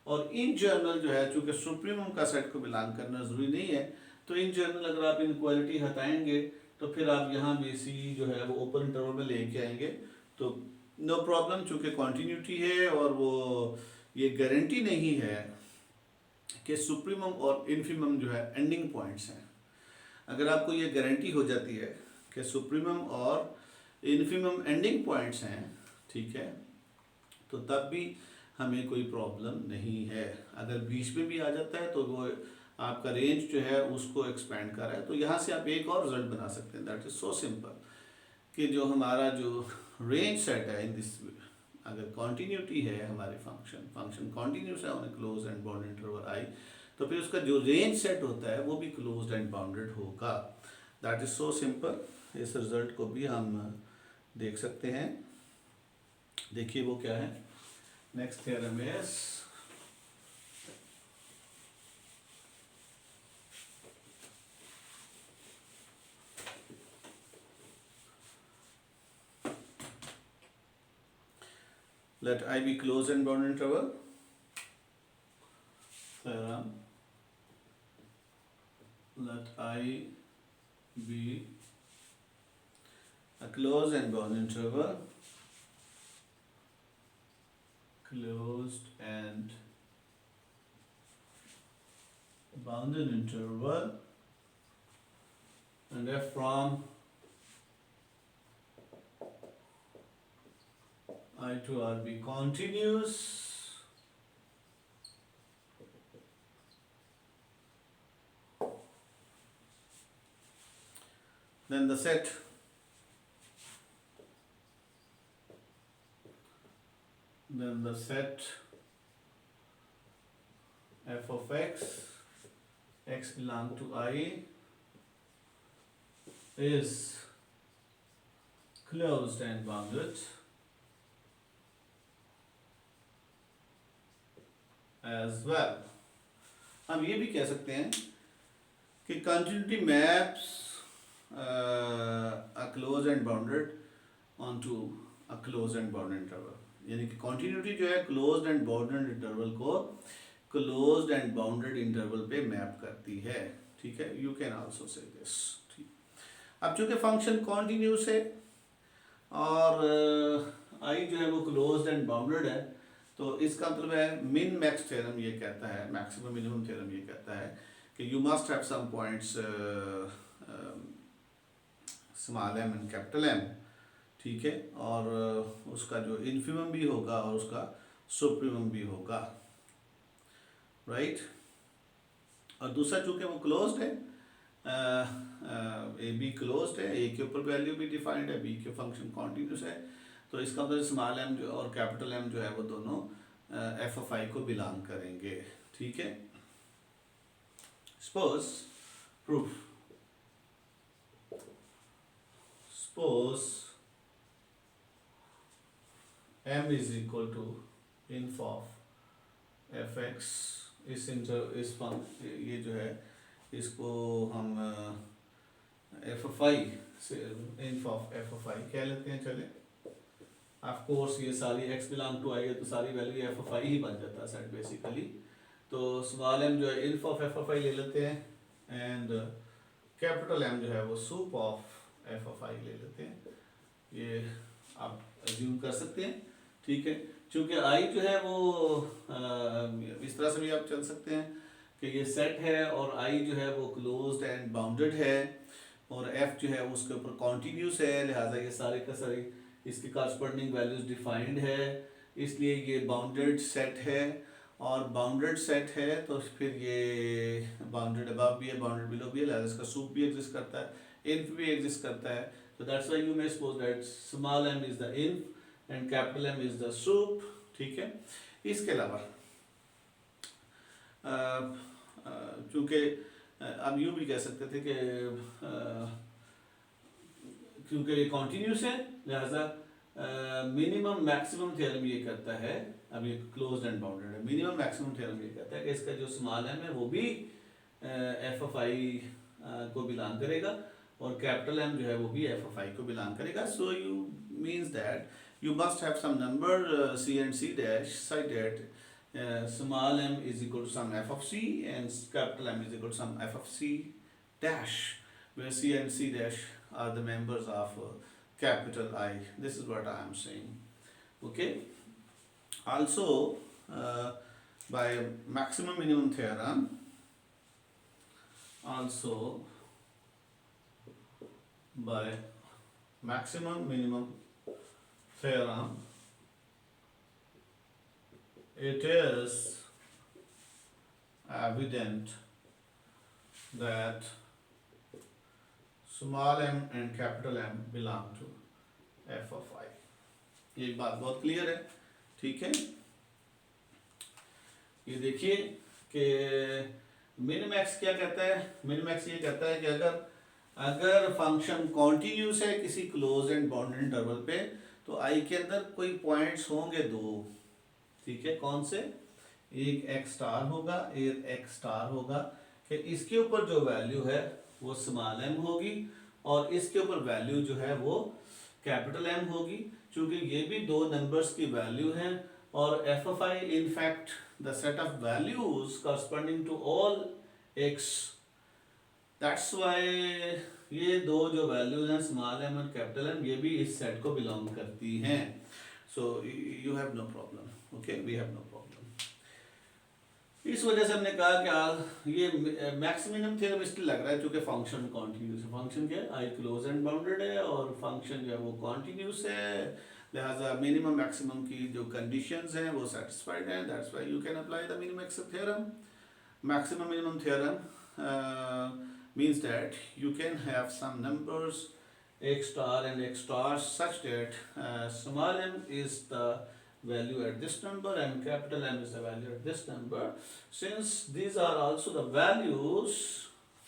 और इन जनरल जो है चूंकि सुप्रीमम का सेट को बिलोंग करना जरूरी नहीं है, तो इन जनरल अगर आप इनइक्वालिटी हटाएंगे तो फिर आप यहाँ भी सी जो है वो ओपन इंटरवल में लेके आएंगे तो नो प्रॉब्लम। चूंकि कॉन्टिन्यूटी है और वो ये गारंटी नहीं है कि सुप्रीमम और इन्फीमम जो है एंडिंग पॉइंट्स हैं। अगर आपको ये गारंटी हो जाती है कि सुप्रीमम और इन्फीमम एंडिंग पॉइंट्स हैं, ठीक है, तो तब भी हमें कोई प्रॉब्लम नहीं है। अगर बीच में भी आ जाता है तो वो आपका रेंज जो है उसको एक्सपेंड कर रहा है। तो यहाँ से आप एक और रिजल्ट बना सकते हैं, दैट इज सो सिंपल कि जो हमारा जो रेंज सेट है इन दिस, अगर कॉन्टिन्यूटी है हमारे फंक्शन कॉन्टिन्यूस है on a closed and bounded interval I, तो फिर उसका जो रेंज सेट होता है वो भी क्लोज्ड एंड बाउंडेड होगा। That is so simple. इस रिजल्ट को भी हम देख सकते हैं। देखिए वो क्या है। Next theorem is let I be closed and bounded interval। Theorem, let I be a closed and bounded interval, closed and bounded interval, and f from I to R be continuous, then the set f of x belong to I is closed and bounded as well। हम ये भी कह सकते हैं कि continuity maps a closed and bounded onto a closed and bounded interval, यानी कि continuity जो है closed and bounded interval को closed and bounded interval पे मैप करती है, ठीक है। You can also say this। अब चूंकि फंक्शन कॉन्टिन्यूस है और आई जो है वो क्लोज्ड एंड बाउंडेड है, तो इसका मतलब है मिन मैक्स थ्योरम ये कहता है, मैक्सिमम मिनिमम थ्योरम ये कहता है कि you must have some points small m and capital M, ठीक है, और उसका जो इन्फीमम भी होगा और उसका सुप्रीमम भी होगा, राइट। और दूसरा चूंकि वो क्लोज्ड है, ए बी क्लोज्ड है, ए के ऊपर वैल्यू भी डिफाइंड है, बी के फंक्शन कॉन्टिन्यूस है, तो इसका मतलब स्मॉल एम जो और कैपिटल एम जो है वो दोनों एफ ऑफ आई को बिलोंग करेंगे, ठीक है। Suppose proof, suppose m is equal to inf of f x, इस ये जो है इसको हम एफ ऑफ आई से इन्फ ऑफ एफ ऑफ आई कह लेते हैं। चले, ऑफ कोर्स ये सारी x बिलोंग टू आई है तो सारी वैल्यू एफ ऑफ आई ही बन जाता है सेट बेसिकली। तो स्मॉल m जो है इन्फ ऑफ एफ ऑफ आई ले लेते हैं, एंड कैपिटल M जो है वो सूप ऑफ एफ ऑफ आई ले लेते हैं। ये आप अज्यूम कर सकते हैं, ठीक है। चूंकि I जो है वो इस तरह से भी आप चल सकते हैं कि ये सेट है और I जो है वो क्लोज्ड एंड बाउंडेड है, और F जो है उसके ऊपर कॉन्टिन्यूस है, लिहाजा ये सारे का सारी इसकी कॉरस्पॉन्डिंग वैल्यूज डिफाइंड है, इसलिए ये बाउंडेड सेट है। और बाउंडेड सेट है तो फिर ये बाउंडेड अबव भी है, बाउंडेड बिलो भी है, लिहाजा इसका सूप भी एग्जिस्ट करता है, इन्फ भी एग्जिस्ट करता है। तो that's why you may suppose that small m is the inf and capital M is the sup, ठीक है। इसके अलावा चूंकि अब यूँ भी कह सकते थे कि क्योंकि ये कॉन्टिन्यूस है, लिहाजा मिनिमम मैक्सिमम थ्योरम ये कहता है, अब ये क्लोज्ड एंड बाउंडेड है, मिनिमम मैक्सिमम थ्योरम ये कहता है कि इसका जो स्मॉल m है वो भी एफ ऑफ आई को बिलोंग करेगा, और कैपिटल M जो है वो भी एफ ऑफ आई को बिलोंग करेगा। So you means that you must have some number c and c dash such that small m is equal to some f of c and capital M is equal to some f of c dash, where c and c dash are the members of capital I. This is what I am saying, okay. Also by maximum minimum theorem, also by maximum minimum theorem, it is evident that small m and capital M belong to f of I. ये बात बहुत clear है, ठीक है। ये देखिए कि minimax क्या कहता है, मिनिमैक्स ये कहता है कि अगर फंक्शन कॉन्टिन्यूस है किसी क्लोज एंड बाउंडेड इंटरवल पे, तो आई के अंदर कोई पॉइंट्स होंगे दो, ठीक है। कौन से? एक x स्टार होगा, एक x स्टार होगा, कि इसके ऊपर जो वैल्यू है वो स्मॉल m होगी और इसके ऊपर वैल्यू जो है वो कैपिटल M होगी। चूंकि ये भी दो नंबर्स की वैल्यू हैं और f of I in fact the set of values corresponding to all x, that's why ये दो जो वैल्यूज हैं स्मॉल m और कैपिटल M ये भी इस सेट को बिलोंग करती हैं। So you have no problem, okay, we have no problem. इस वजह से हमने कहा कि ये मैक्सिमम थ्योरम इसलिए लग रहा है क्योंकि फंक्शन कॉन्टिन्यूस है। फंक्शन क्या है? आई क्लोज एंड बाउंडेड है और फंक्शन जो है वो कॉन्टिन्यूस है, लिहाजा मिनिमम मैक्सिमम की जो कंडीशंस हैं वो सेटिस्फाइड हैं। That's why you can apply the minimum theorem. Maximum minimum theorem means that you can have some numbers x star and x star such that small m is the value at this number and capital M is the value at this number. Since these are also the values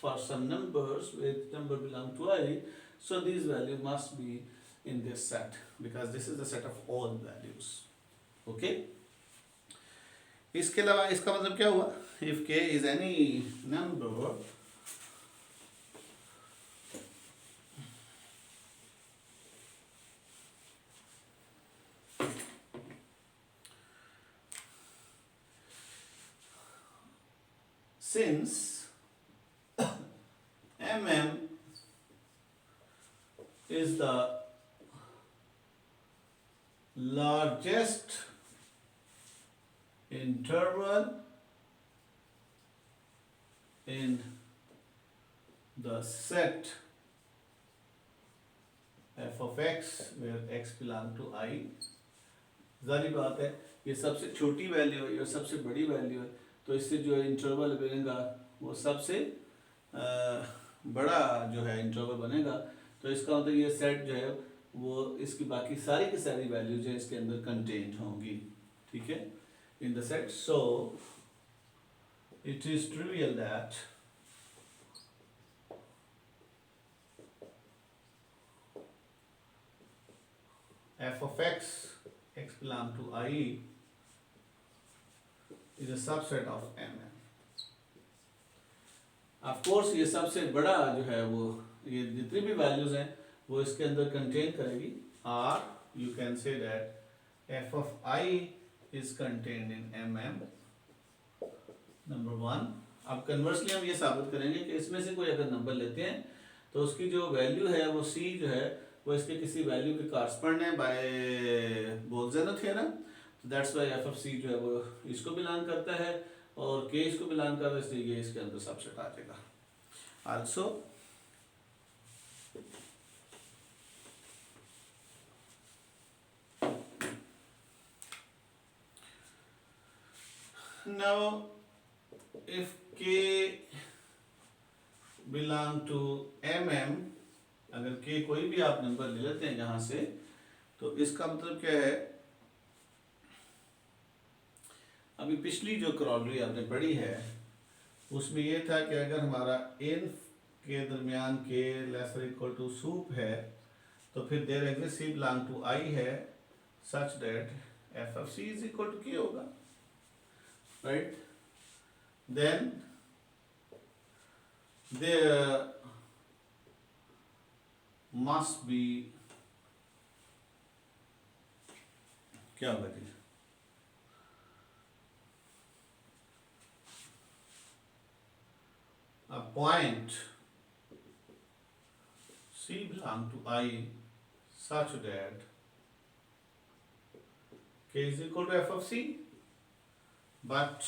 for some numbers with number belong to I, so these values must be in this set because this is the set of all values. Okay? इसके अलावा इसका मतलब क्या हुआ? If k is any number since mm is the largest interval in the set f of x where x belong to I, जारी बात है ये सबसे छोटी वैल्यू है, ये सबसे बड़ी वैल्यू है, तो इससे जो इंटरवल बनेगा वो सबसे बड़ा जो है इंटरवल बनेगा। तो इसका मतलब ये सेट जो है वो इसकी बाकी सारी की सारी वैल्यू जो है इसके अंदर कंटेंट होंगी, ठीक है, in the set. So it is trivial that f of x, x belong to I, is a subset of Mn. Of course ये सबसे बड़ा जो है वो ये जितनी भी वैल्यूज हैं वो इसके अंदर कंटेन करेगी, और you can say that f of I is contained in Mn, number one. अब कन्वर्सली हम ये साबित करेंगे कि इसमें से कोई अगर नंबर लेते हैं तो उसकी जो वैल्यू है वो c जो है वो इसके किसी वैल्यू के कॉरस्पॉन्ड है by Boltzmann theorem. That's why f of c जो है वो इसको बिलोंग करता है और के इसको बिलोंग करता है, इसलिए ये इसके अंदर सबसेट आ जाएगा। Also now if k belong to mm, अगर k कोई भी आप नंबर ले लेते हैं यहाँ से, तो इसका मतलब क्या है, अभी पिछली जो क्रॉलरी आपने पढ़ी है उसमें ये था कि अगर हमारा n के दरमियान k less equal to sup है तो फिर there exist c belong to i है such that f of c is equal to k होगा, right. Then there must be क्या होगा जी, a point c belong to I such that k is equal to f of c, but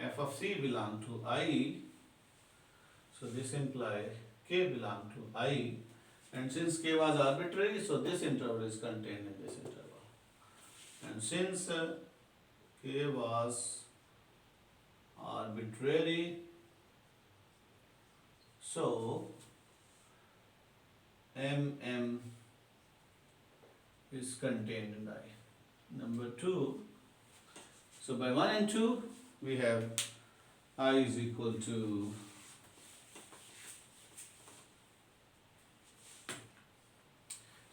f of c belong to I, so this implies k belong to I, and since k was arbitrary, so this interval is contained in this interval, and since k was arbitrary, so mm is contained in I. Number two, so by 1 and 2 we have I is equal to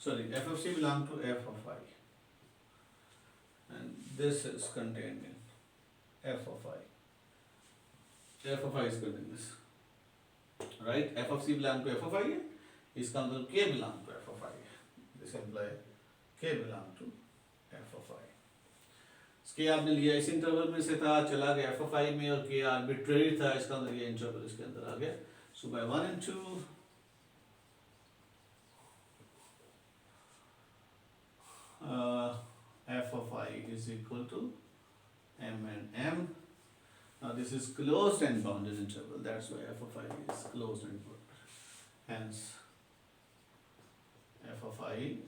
f of c belong to f of I, and this is contained in f of I. f of I is contained in this, right? f of c belong to f of I है, इसका मतलब k belong to f of I है, this implies k belong to f of I. इसके आपने लिया इस interval में से था, चला गया f of I में और k आर्बिट्रेरी था, इसका मतलब ये इंटरवल इसके अंदर आ गया। So by 1 and 2 f of I is equal to m and m. Now this is closed and bounded interval, that's why f of I is closed and bounded. Hence f of I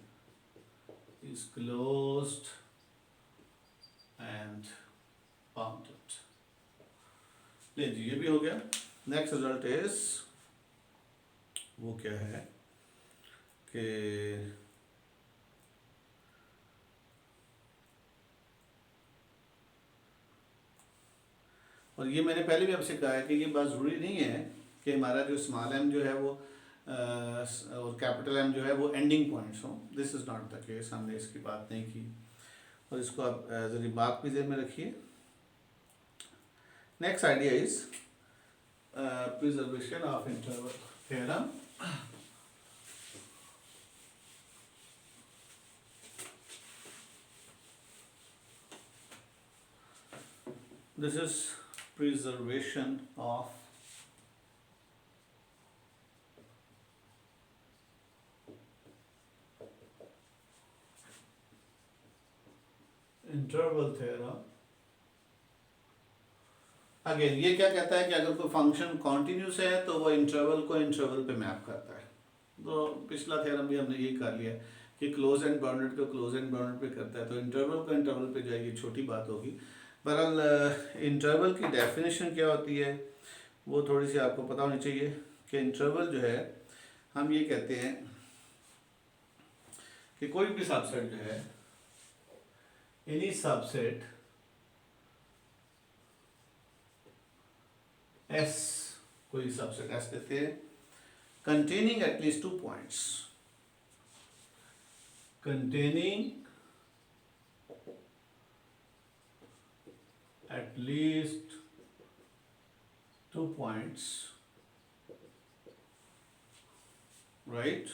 is closed and bounded. ले जी ये भी हो गया। Next result is वो क्या है कि और ये मैंने पहले भी आपसे कहा है कि ये बात ज़रूरी नहीं है कि हमारा जो स्मॉल m जो है वो और कैपिटल M जो है वो एंडिंग पॉइंट्स हों। This is not the case, हमने इसकी बात नहीं की, और इसको आप ज़रा बात भी ज़हन में रखिए। Next idea is preservation of interval theorem. This is preservation of interval theorem. Again ये क्या कहता है कि अगर कोई फंक्शन कॉन्टिन्यूस है तो वो इंटरवल को इंटरवल पे मैप करता है, तो पिछला थ्योरम भी हमने यही कर लिया कि क्लोज एंड बाउंडेड को क्लोज एंड बाउंडेड पे करता है, तो इंटरवल को इंटरवल पे जाएगी, छोटी बात होगी। बहरहाल इंटरवल की डेफिनेशन क्या होती है वो थोड़ी सी आपको पता होनी चाहिए कि इंटरवल जो है हम ये कहते हैं कि कोई भी सबसेट जो है, एनी सबसेट एस, कोई सबसेट एस लेते हैं, containing at least 2 points, containing at least 2 points, right,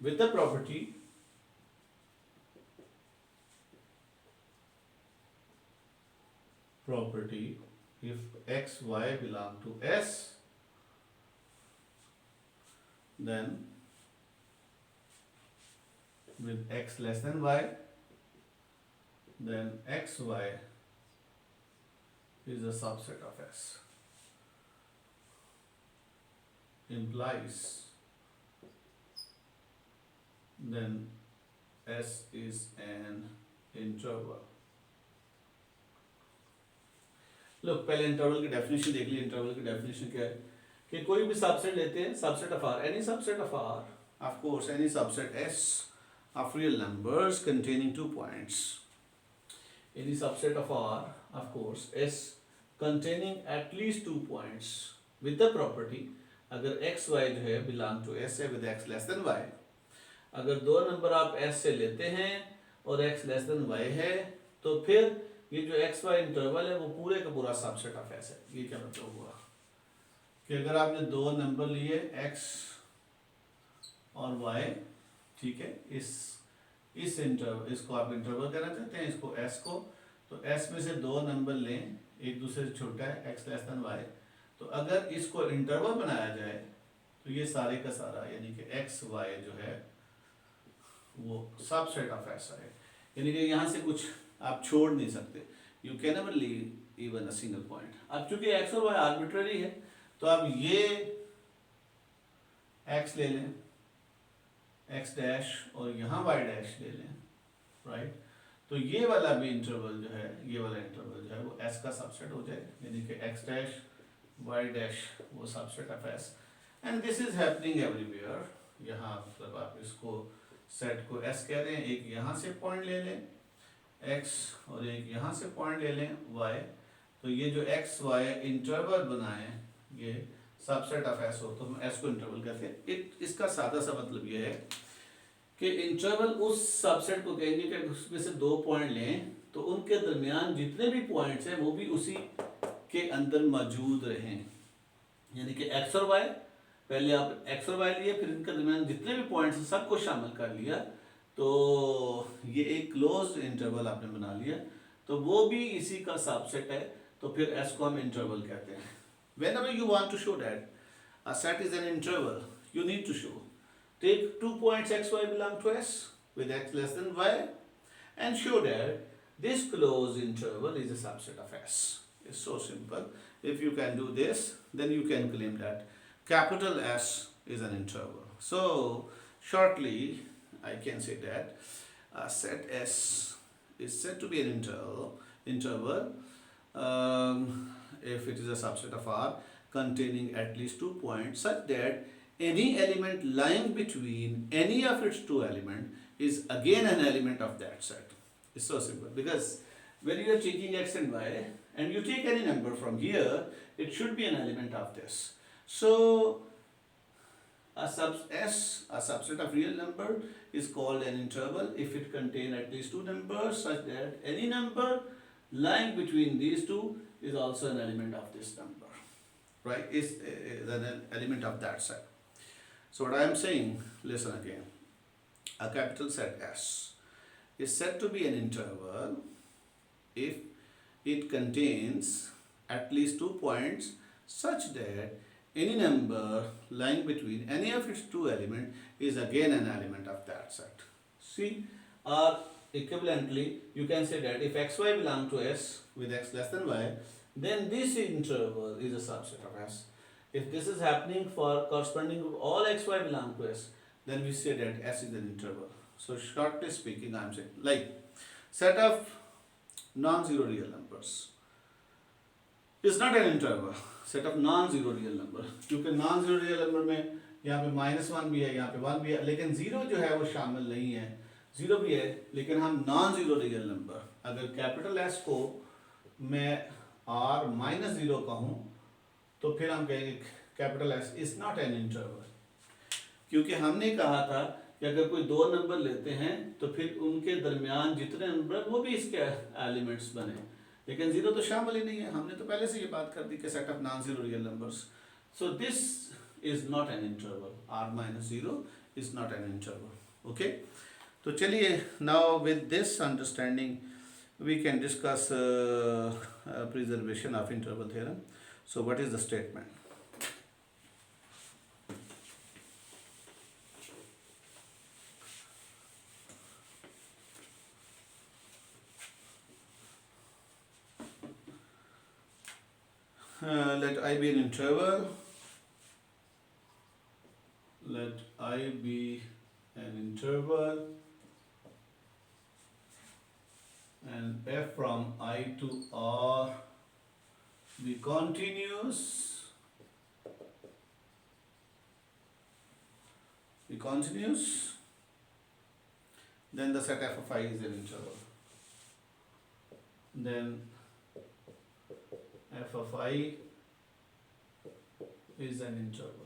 with the property if x y belong to S, then with x less than y, then x y is a subset of S, implies then S is an interval. लोग पहले interval की definition देख ली। Interval की definition क्या है कि कोई भी सबसेट लेते हैं, subset of R, any subset of R, of course any subset S of real numbers containing 2 points, any subset of R of course S containing at least 2 points with the property, अगर x y जो है belong to S है with x less than y, अगर दो number आप S से लेते हैं और एक्स लेस देन वाई है, तो फिर ये जो एक्स वाई इंटरवल है वो पूरे का पूरा सबसेट ऑफ एस है। ये क्या मतलब हुआ कि अगर आपने दो नंबर लिए एक्स और वाई, ठीक है, इस इंटरवल, इसको आप इंटरवल कहना चाहते हैं, इसको एस को, तो एस में से दो नंबर लें, एक दूसरे से छोटा है, एक्स लेस देन वाई, तो अगर इसको इंटरवल बनाया जाए तो ये सारे का सारा यानी कि एक्स वाई जो है वो सबसेट ऑफ एस है, यानी कि यहाँ से कुछ आप छोड़ नहीं सकते, you can never leave even a single point. अब चूंकि एक्स और वाई आर्बिट्ररी है तो आप ये एक्स ले लें, एक्स डैश, और यहाँ वाई डैश ले लें, राइट, तो ये वाला भी इंटरवल जो है, ये वाला इंटरवल जो है वो एस का सबसेट हो जाए, यानी कि एक्स डैश वाई डैश वो subset of S, and this is happening everywhere. यहाँ मतलब आप इसको सेट को एस कह रहे हैं, एक यहाँ से पॉइंट ले लें x और एक यहाँ से पॉइंट ले लें y, तो ये जो x y इंटरवल बनाए ये सबसेट ऑफ s हो, तो हम s को इंटरवल कहते हैं। इसका सादा सा मतलब ये है कि इंटरवल उस सबसेट को कहेंगे कि उसमें से दो पॉइंट लें तो उनके दरमियान जितने भी पॉइंट्स हैं वो भी उसी के अंदर मौजूद रहें, यानी कि x और y, पहले आप x और y लिए, फिर इनके दरमियान जितने भी पॉइंट्स हैं सबको शामिल कर लिया, तो ये एक क्लोज इंटरवल आपने बना लिया, तो वो भी इसी का सबसेट है, तो फिर S को हम इंटरवल कहते हैं। Whenever you want to show that a set is an interval, you need to show, take 2 points x, y belong to S with x less than y and show that this closed interval is a subset of S. It's so simple. If you can do this, then you can claim that capital S is an interval. So shortly I can say that a set S is said to be an interval if it is a subset of R containing at least 2 points such that any element lying between any of its two elements is again an element of that set. It's so simple, because when you are taking x and y and you take any number from here, it should be an element of this. So a subset of real number is called an interval if it contains at least two numbers such that any number lying between these two is also an element of this number, right? Is an element of that set. So what I am saying, listen again. A capital set S is said to be an interval if it contains at least 2 points such that any number lying between any of its two elements is again an element of that set. See, or equivalently, you can say that if xy belong to S with x less than y, then this interval is a subset of S. if this is happening for corresponding to all xy belong to S, then we say that S is an interval. So shortly speaking, I am saying like set of non-zero real numbers is not an interval. Set of non-zero real number, क्योंकि non-zero real number में यहाँ पे -1 भी है, यहाँ पे 1 भी है, लेकिन जीरो जो है वो शामिल नहीं है. जीरो भी है लेकिन हम non-zero real number, अगर कैपिटल S को मैं R-0 कहूँ तो फिर हम कहेंगे capital S is not an interval, क्योंकि हमने कहा था कि अगर कोई दो नंबर लेते हैं तो फिर उनके दरमियान जितने नंबर वो भी इसके एलिमेंट्स बने, लेकिन जीरो तो शामिल ही नहीं है. हमने तो पहले से ये बात कर दी कि set of non zero real numbers. So this is not an interval. R-0 is not an interval. Okay, तो चलिए now with this understanding we can discuss preservation of interval theorem. So what is the statement? Let I be an interval. Let I be an interval and f from I to R be continuous. Be continuous. Then the set f of I is an interval. Then f of I is an interval.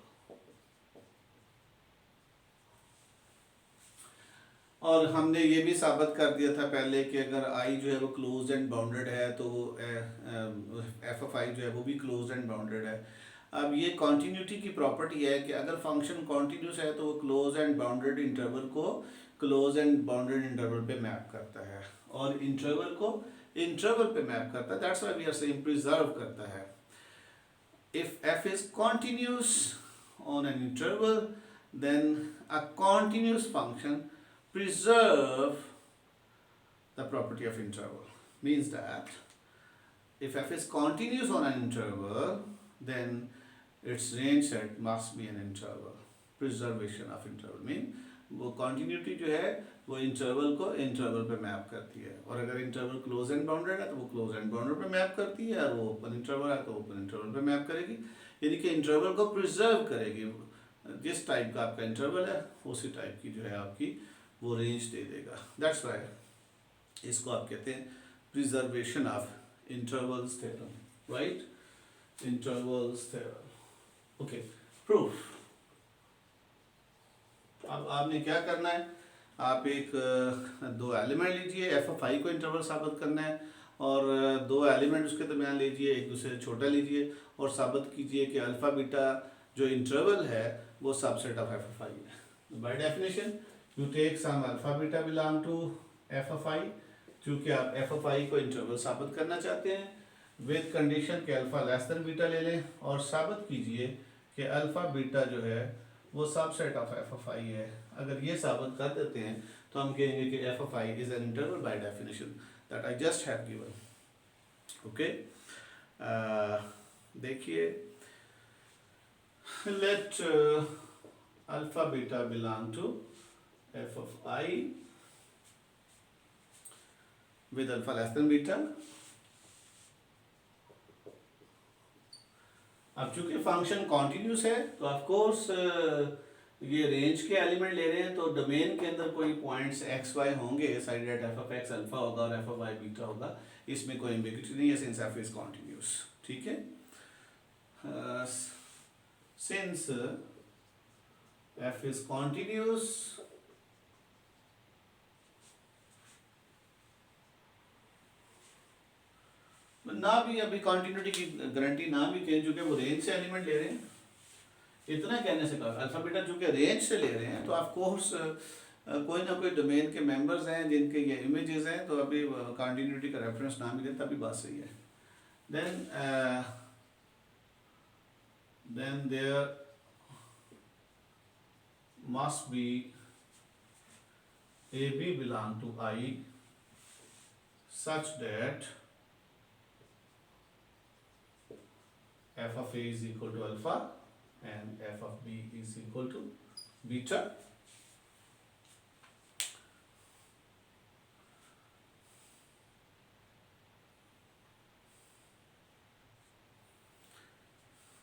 और हमने ये भी साबित कर दिया था पहले कि अगर I जो है वो क्लोज एंड बाउंडेड है तो f of I जो है वो भी क्लोज एंड बाउंडेड है. अब ये कॉन्टीन्यूटी की प्रॉपर्टी है कि अगर फंक्शन कॉन्टीन्यूस है तो वो क्लोज एंड बाउंडेड इंटरवल को क्लोज एंड बाउंडेड इंटरवल पे मैप करता है और इंटरवल को इंटरवल पे मैप करता है. That's why we are saying preserve करता है. इफ f is continuous on an interval, then a continuous function preserve the property of interval. Means that if f is continuous on an interval, then its range set must be an interval. Preservation of interval mean वो continuity जो है वो interval को interval पे map करती है, और अगर interval close and bounded है तो वो close and bounded पे मैप करती है, और वो open interval है तो open interval पे मैप करेगी. यानी कि interval को preserve करेगी. जिस टाइप का आपका interval है उसी टाइप की जो है आपकी वो रेंज दे देगा. दैट्स वाई इसको आप कहते हैं preservation of intervals theorem. Right, intervals theorem. Okay, proof. अब आपने क्या करना है, आप एक दो एलिमेंट लीजिए, एफ ऑफ आई को इंटरवल साबित करना है, और दो एलिमेंट उसके दरमियान लीजिए, एक दूसरे से छोटा लीजिए और साबित कीजिए कि अल्फा बीटा जो इंटरवल है वो सबसेट ऑफ एफ ऑफ आई है. By definition you take some alpha beta belong to f of I, क्योंकि आप f of I को इंटरवल साबित करना चाहते हैं, विद कंडीशन कि अल्फा लेस देन बीटा ले लें, और साबित कीजिए कि अल्फा बीटा जो है वो subset of f of I है. अगर ये साबित कर देते हैं तो हम कहेंगे कि f of I is an interval by definition that I just have given. Okay, देखिए, let alpha beta belong to f of I with alpha less than beta. अब चूंकि फंक्शन कॉन्टिन्यूस है तो ऑफ कोर्स ये range के element ले रहे हैं, तो डोमेन के अंदर कोई पॉइंट्स एक्स वाई होंगे, side at f of x alpha होगा और एफ ऑफ वाई बीटा होगा. इसमें कोई एम्बिग्यूटी नहीं है सिंस एफ इज कॉन्टिन्यूस. ठीक है, सिंस एफ इज कॉन्टिन्यूस ना भी अभी कंटिन्यूटी की गारंटी ना भी कहें, चूंकि वो रेंज से एलिमेंट ले रहे हैं, इतना कहने से कहा अल्फा बीटा चूंकि रेंज से ले रहे हैं तो ऑफ कोर्स कोई ना कोई डोमेन के मेंबर्स हैं जिनके ये इमेजेस हैं, तो अभी कंटिन्यूटी का रेफरेंस ना मिले तभी बात सही है. then there must be AB belong to I such that f of A is equal to alpha and f of b is equal to beta.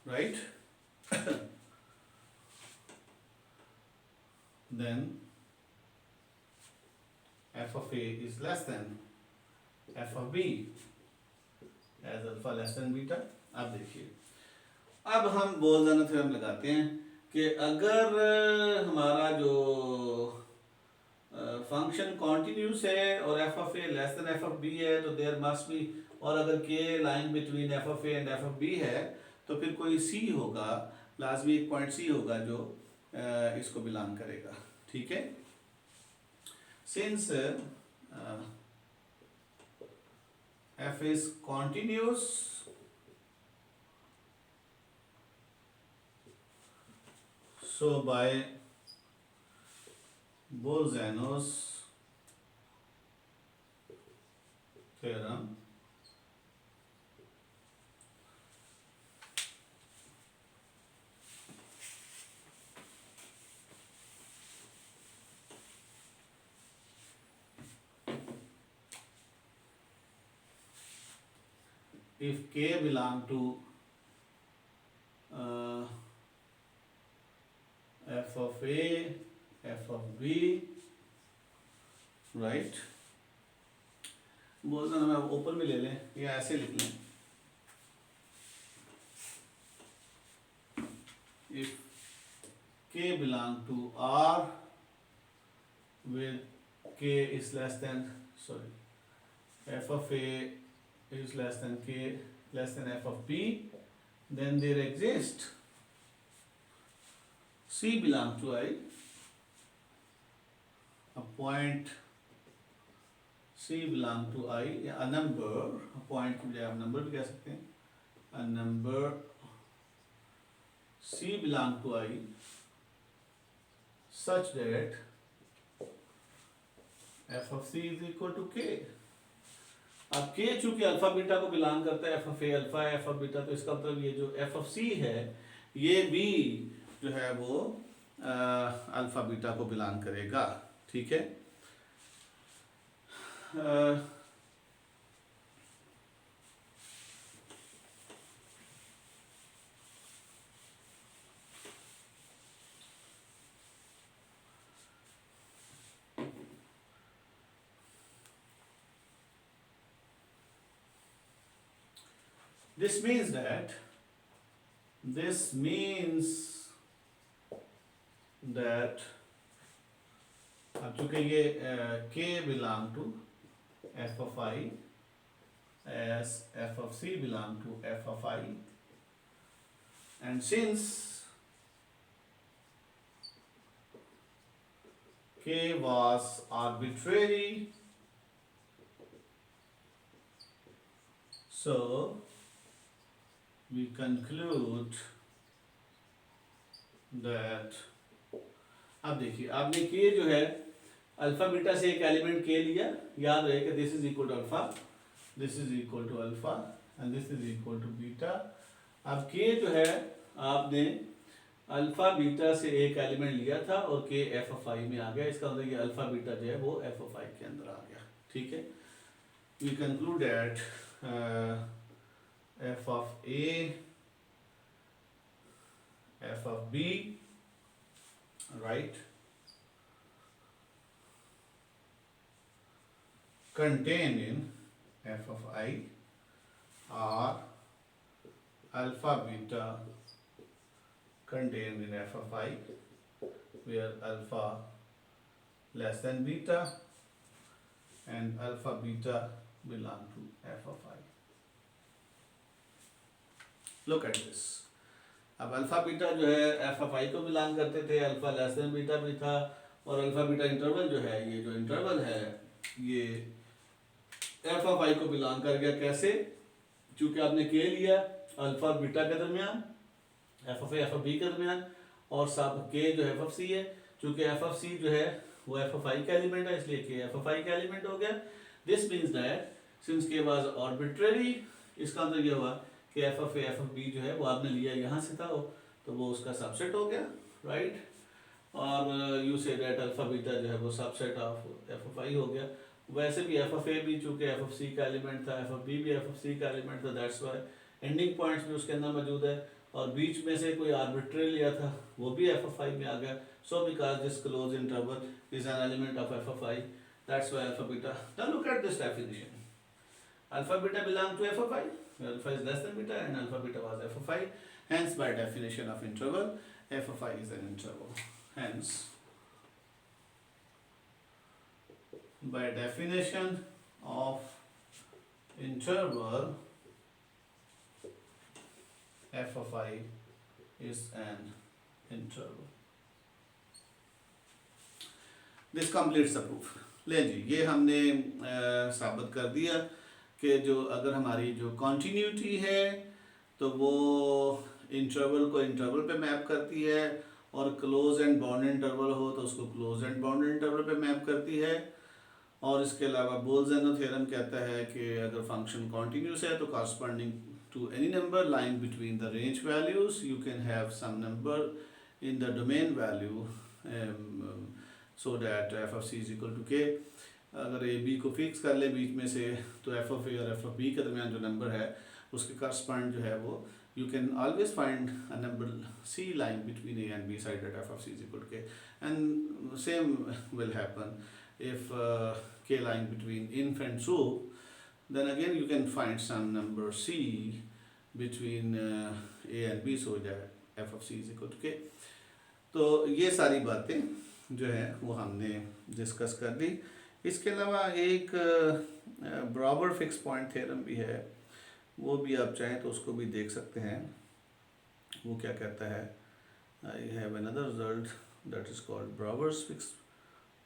Right? Then f of a is less than f of b as alpha less than beta. अब देखिए, अब हम Boltzmann theorem लगाते हैं कि अगर हमारा जो फंक्शन कॉन्टिन्यूस है और f of a less than f of b है तो देयर मस्ट बी, और अगर k line between f of a and f of b है तो फिर कोई सी होगा, लाजमी एक पॉइंट सी होगा जो इसको बिलोंग करेगा. ठीक है, since f is continuous, so by Bolzano's theorem if k belong to f of a, f of b, right? बोलते ना, मैं ऊपर भी ले लें या ऐसे लिख लें. If k belong to R where k is less than, sorry, f of a is less than k less than f of b, then there exists c belong to I, a point c belong to I, a number, a point को आप number भी कह सकते हैं, a number c belong to I such that f of c is equal to k. अब k चूंकि alpha beta को belong करता है, एफ ऑफ ए अल्फा है, एफ ऑफ बीटा, तो इसका मतलब ये जो एफ ऑफ सी है ये भी जो है वो अल्फा बीटा को बिलोंग करेगा. ठीक है, this means that अब चूंकि ये k belong to f of I as f of c belong to f of I, and since k was arbitrary, so we conclude that, अब देखिए आपने के जो है अल्फा बीटा से एक एलिमेंट के लिया, याद रहे कि this is equal to alpha, this is equal to alpha and this is equal to beta. अब के जो है आपने अल्फा बीटा से एक एलिमेंट लिया था और के एफ ऑफ आई में आ गया, इसका मतलब ये अल्फा बीटा जो है वो एफ ऑफ आई के अंदर आ गया. ठीक है, we conclude that f of a, f of b, right, contained in f of I are alpha beta contained in f of I, where alpha less than beta and alpha beta belong to f of I. Look at this. अब alpha beta जो है f of आई को belong करते थे, alpha less than beta भी था, और alpha beta interval जो है, ये जो इंटरवल है ये एफ ऑफ आई को बिलोंग कर गया. कैसे? चूंकि आपने के लिया अल्फा और बीटा के दरमियान, f of a f of b के दरमियान, और सब के जो एफ ऑफ सी है, चूंकि एफ ऑफ सी जो है वो एफ ऑफ आई का एलिमेंट है, इसलिए के एफ ऑफ आई का एलिमेंट हो गया. This means that since k was arbitrary, इसका मतलब ये हुआ कि f of a f of b जो है वो आपने लिया यहाँ से था, तो वो उसका सबसेट हो गया, राइट। और you say that alpha beta जो है वो सबसेट ऑफ एफ ऑफ आई हो गया। वैसे भी एफ ऑफ ए भी चूंकि एफ ऑफ सी का एलिमेंट था, एफ ऑफ बी भी एफ ऑफ सी का एलिमेंट था, दैट्स वाई एंडिंग पॉइंट्स भी उसके अंदर मौजूद है, और बीच में से कोई आर्बिट्री लिया था वो भी एफ ऑफ आई में आ गया। So because this close interval is an element of f of I, that's why alpha beta. Now look at this definition, alpha beta belong to f of I, alpha is less than beta and alpha beta was f of I, hence by definition of interval f of I is an interval, hence by definition of interval f of I is an interval. This completes the proof. ले जी, ये हमने साबित कर दिया कि जो अगर हमारी जो कॉन्टीन्यूटी है तो वो इंटरवल को इंटरवल पे मैप करती है, और क्लोज एंड बाउंड इंटरवल हो तो उसको क्लोज एंड बाउंड इंटरवल पे मैप करती है। और इसके अलावा बोल्ज़नो थ्योरम कहता है कि अगर फंक्शन कॉन्टीन्यूस है तो corresponding to any number lying between the range values you can have some number in the domain value so that f of c is equal to k. अगर ए बी को fix कर ले बीच में से तो F of ए और f of b के दरमियान जो नंबर है उसके करस्पॉन्ड जो है वो you can always find a number c lying between a and b side that f of c is equal to k, and same will happen if k lying between inf and soup, then again you can find some number c between a and b so that f of c is equal to k. तो ये सारी बातें जो है वो हमने discuss कर ली। इसके अलावा एक ब्रॉबर फिक्स पॉइंट थ्योरम भी है, वो भी आप चाहें तो उसको भी देख सकते हैं। वो क्या कहता है, I have another result that is called Brouwer's fix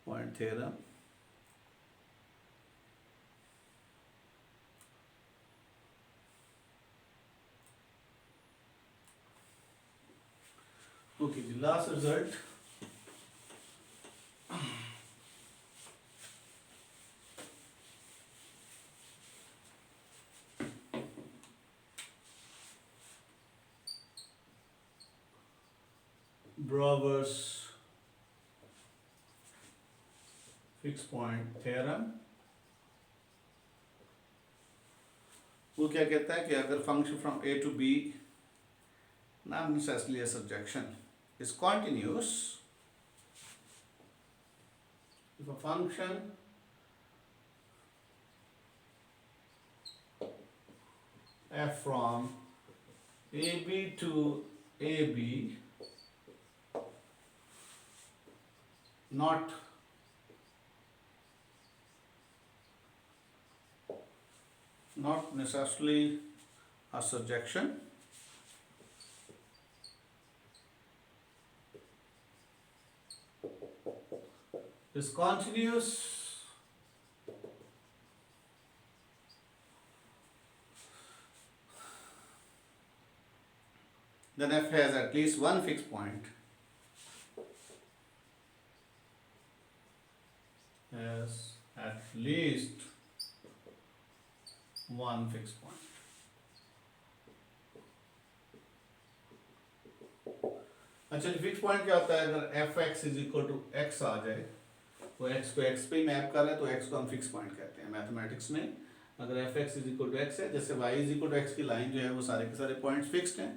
point theorem. Okay, the last result Brouwer's fixed point theorem। वो क्या कहता है कि अगर function from a to b, not necessarily a surjection, is continuous, if a function f from ab to ab not necessarily a surjection, is continuous, then f has at least one fixed point, has at least one fixed point। अच्छा, fix point क्या होता है? अगर f x is equal to x आ जाए तो x को x पे ही मैप कर रहे हैं तो एक्स को हम फिक्स पॉइंट कहते हैं मैथमेटिक्स में। अगर f x is equal to x है, जैसे y is equal to x की लाइन जो है वो सारे के सारे पॉइंट्स फिक्स्ड हैं।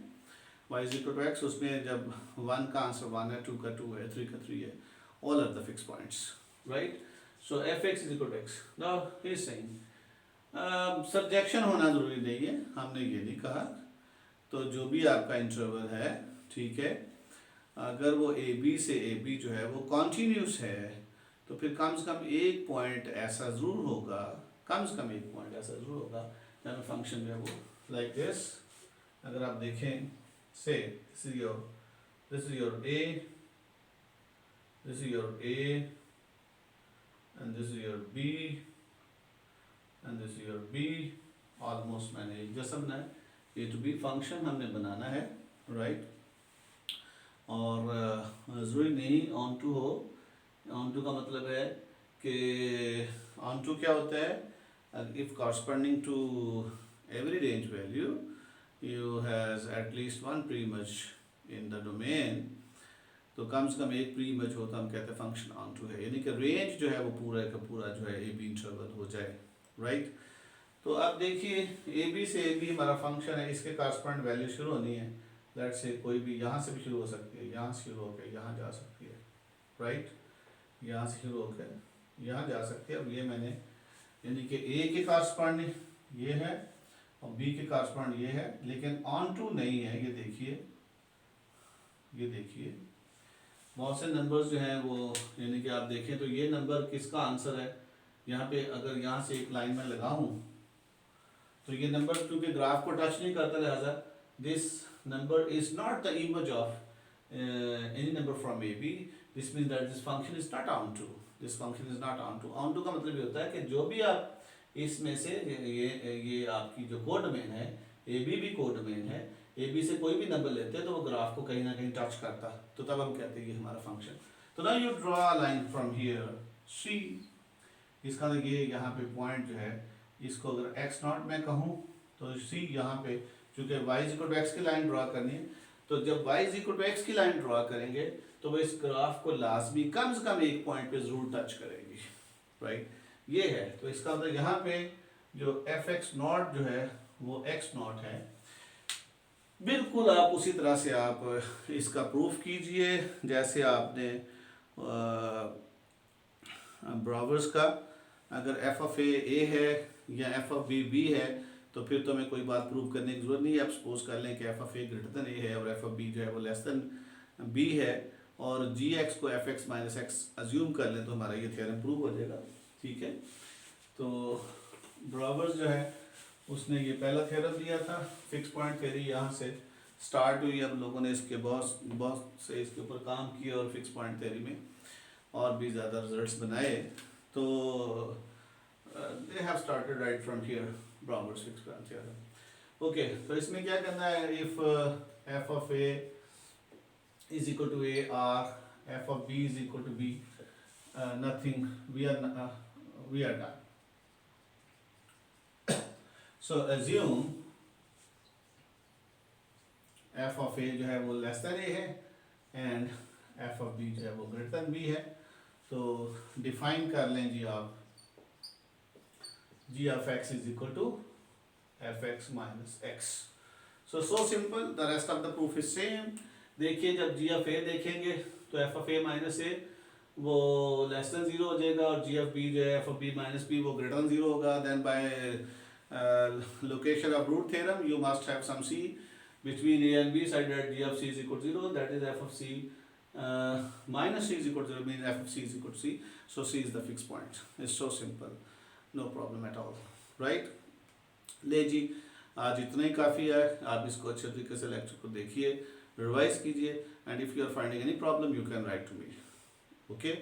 Y is equal to x, उसमें जब 1 का आंसर 1 है, 2 का 2 है, 3 का 3 है, all are the fix points, right. So f x is equal to x. Now he is saying surjection होना ज़रूरी नहीं है, हमने ये नहीं कहा। तो जो भी आपका इंटरवल है, ठीक है, अगर वो ए बी से ए बी जो है वो कॉन्टीन्यूस है तो फिर कम से कम एक पॉइंट ऐसा ज़रूर होगा, कम से कम एक पॉइंट ऐसा ज़रूर होगा जहाँ फंक्शन जो है वो लाइक दिस। अगर आप देखें, say this is your a, this is your a, and this is your b, and this is your b. Almost मैंने एक जैसा बनाया, ए टू बी फंक्शन हमने बनाना है, राइट। और ज़रूरी नहीं ऑन टू हो। ऑन टू का मतलब है कि ऑन टू क्या होता है, if corresponding to every range value you has at least one preimage in the domain, तो कम से कम एक प्री इमेज हो तो हम कहते हैं फंक्शन ऑन टू है, यानी कि रेंज जो है वो पूरा का पूरा जो है ए बी इंटरवल हो जाए, राइट। तो अब देखिए ए बी से ए बी हमारा फंक्शन है, इसके कारस्पॉन्ड वैल्यू शुरू होनी है, लेट से कोई भी यहाँ से भी शुरू हो सकती है, यहाँ से शुरू होकर यहाँ जा सकती है, राइट, यहाँ से शुरू होकर यहाँ जा सकती है। अब ये मैंने यानी कि ए के कारस्पॉन्ड ये है और बी के कारस्पॉन्ड ये है, लेकिन ऑन टू नहीं है। ये देखिए बहुत से नंबर्स जो हैं वो, यानी कि आप देखें तो ये नंबर किसका आंसर है, यहाँ पे अगर यहाँ से एक लाइन में लगाऊं तो ये नंबर क्योंकि ग्राफ को टच नहीं करता, लिहाजा this number is not the image of any number from a b, this means that this function is not onto, this function is not onto. Onto का मतलब ये होता है कि जो भी आप इसमें से ये आपकी जो कोडोमेन है, ए बी भी कोडोमेन है, ए बी से कोई भी नंबर लेते हैं तो वो ग्राफ को कहीं ना कहीं टच करता, तो तब हम कहते हैं ये हमारा फंक्शन। तो now you draw a line from here c, इसका ये यहाँ पे पॉइंट जो है, इसको अगर एक्स नॉट मैं कहूँ तो सी यहाँ पे, चूँकि वाई इक्वल टू एक्स की लाइन ड्रॉ करनी है, तो जब वाई इक्वल टू एक्स की लाइन ड्रॉ करेंगे तो वो इस ग्राफ को लाजमी कम से कम एक पॉइंट पे जरूर टच करेगी, राइट। ये है, तो इसका मतलब यहाँ पे जो एफ एक्स नॉट जो है वो एक्स नॉट है। बिल्कुल आप उसी तरह से आप इसका प्रूफ कीजिए जैसे आपने ब्रावर्स का, अगर एफ ऑफ ए है या एफ ऑफ बी है, तो फिर तो हमें कोई बात प्रूव करने की जरूरत नहीं है। आप सपोज कर लें कि f of a greater than a है और एफ ऑफ बी जो है वो लेस देन बी है, और जी एक्स को F x minus x assume कर लें तो हमारा ये थ्योरम प्रूव हो जाएगा, ठीक है। तो ब्रावर्स जो है उसने ये पहला थ्योरम दिया था, फिक्स पॉइंट थ्योरी यहाँ से स्टार्ट हुई। अब लोगों ने इसके बहुत से इसके ऊपर काम किया और फिक्स पॉइंट थ्योरी में और भी ज़्यादा रिजल्ट्स बनाए। तो they have started right from here Brouwer's fix point theorem. Okay, तो इसमें क्या करना है, if f of a is equal to a or f of b is equal to b, nothing, we are done. So assume f of a जो है वो less than a है and f of b जो है वो greater then b है। तो define कर लें जी आप, g of x is equal to fx minus x। So simple, the rest of the proof is same। देखिए जब g of a देखेंगे तो f of a minus a वो लेस देन 0 हो जाएगा और g of b जो है f of b minus b वो ग्रेटर देन 0 होगा। Then by location of root theorem you must have some c between a and b such that g of c is equal to 0, that is f of c minus c is equal to 0 means f of c is equal to c, so c is the fixed point। It's so simple, no problem at all, right। ले जी, आज इतना ही काफ़ी है। आप इसको अच्छे तरीके से लेक्चर को देखिए, रिवाइज कीजिए, and if you are finding any problem you can write to me. Okay,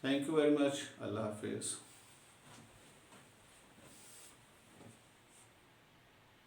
thank you very much, अल्लाह हाफिज़।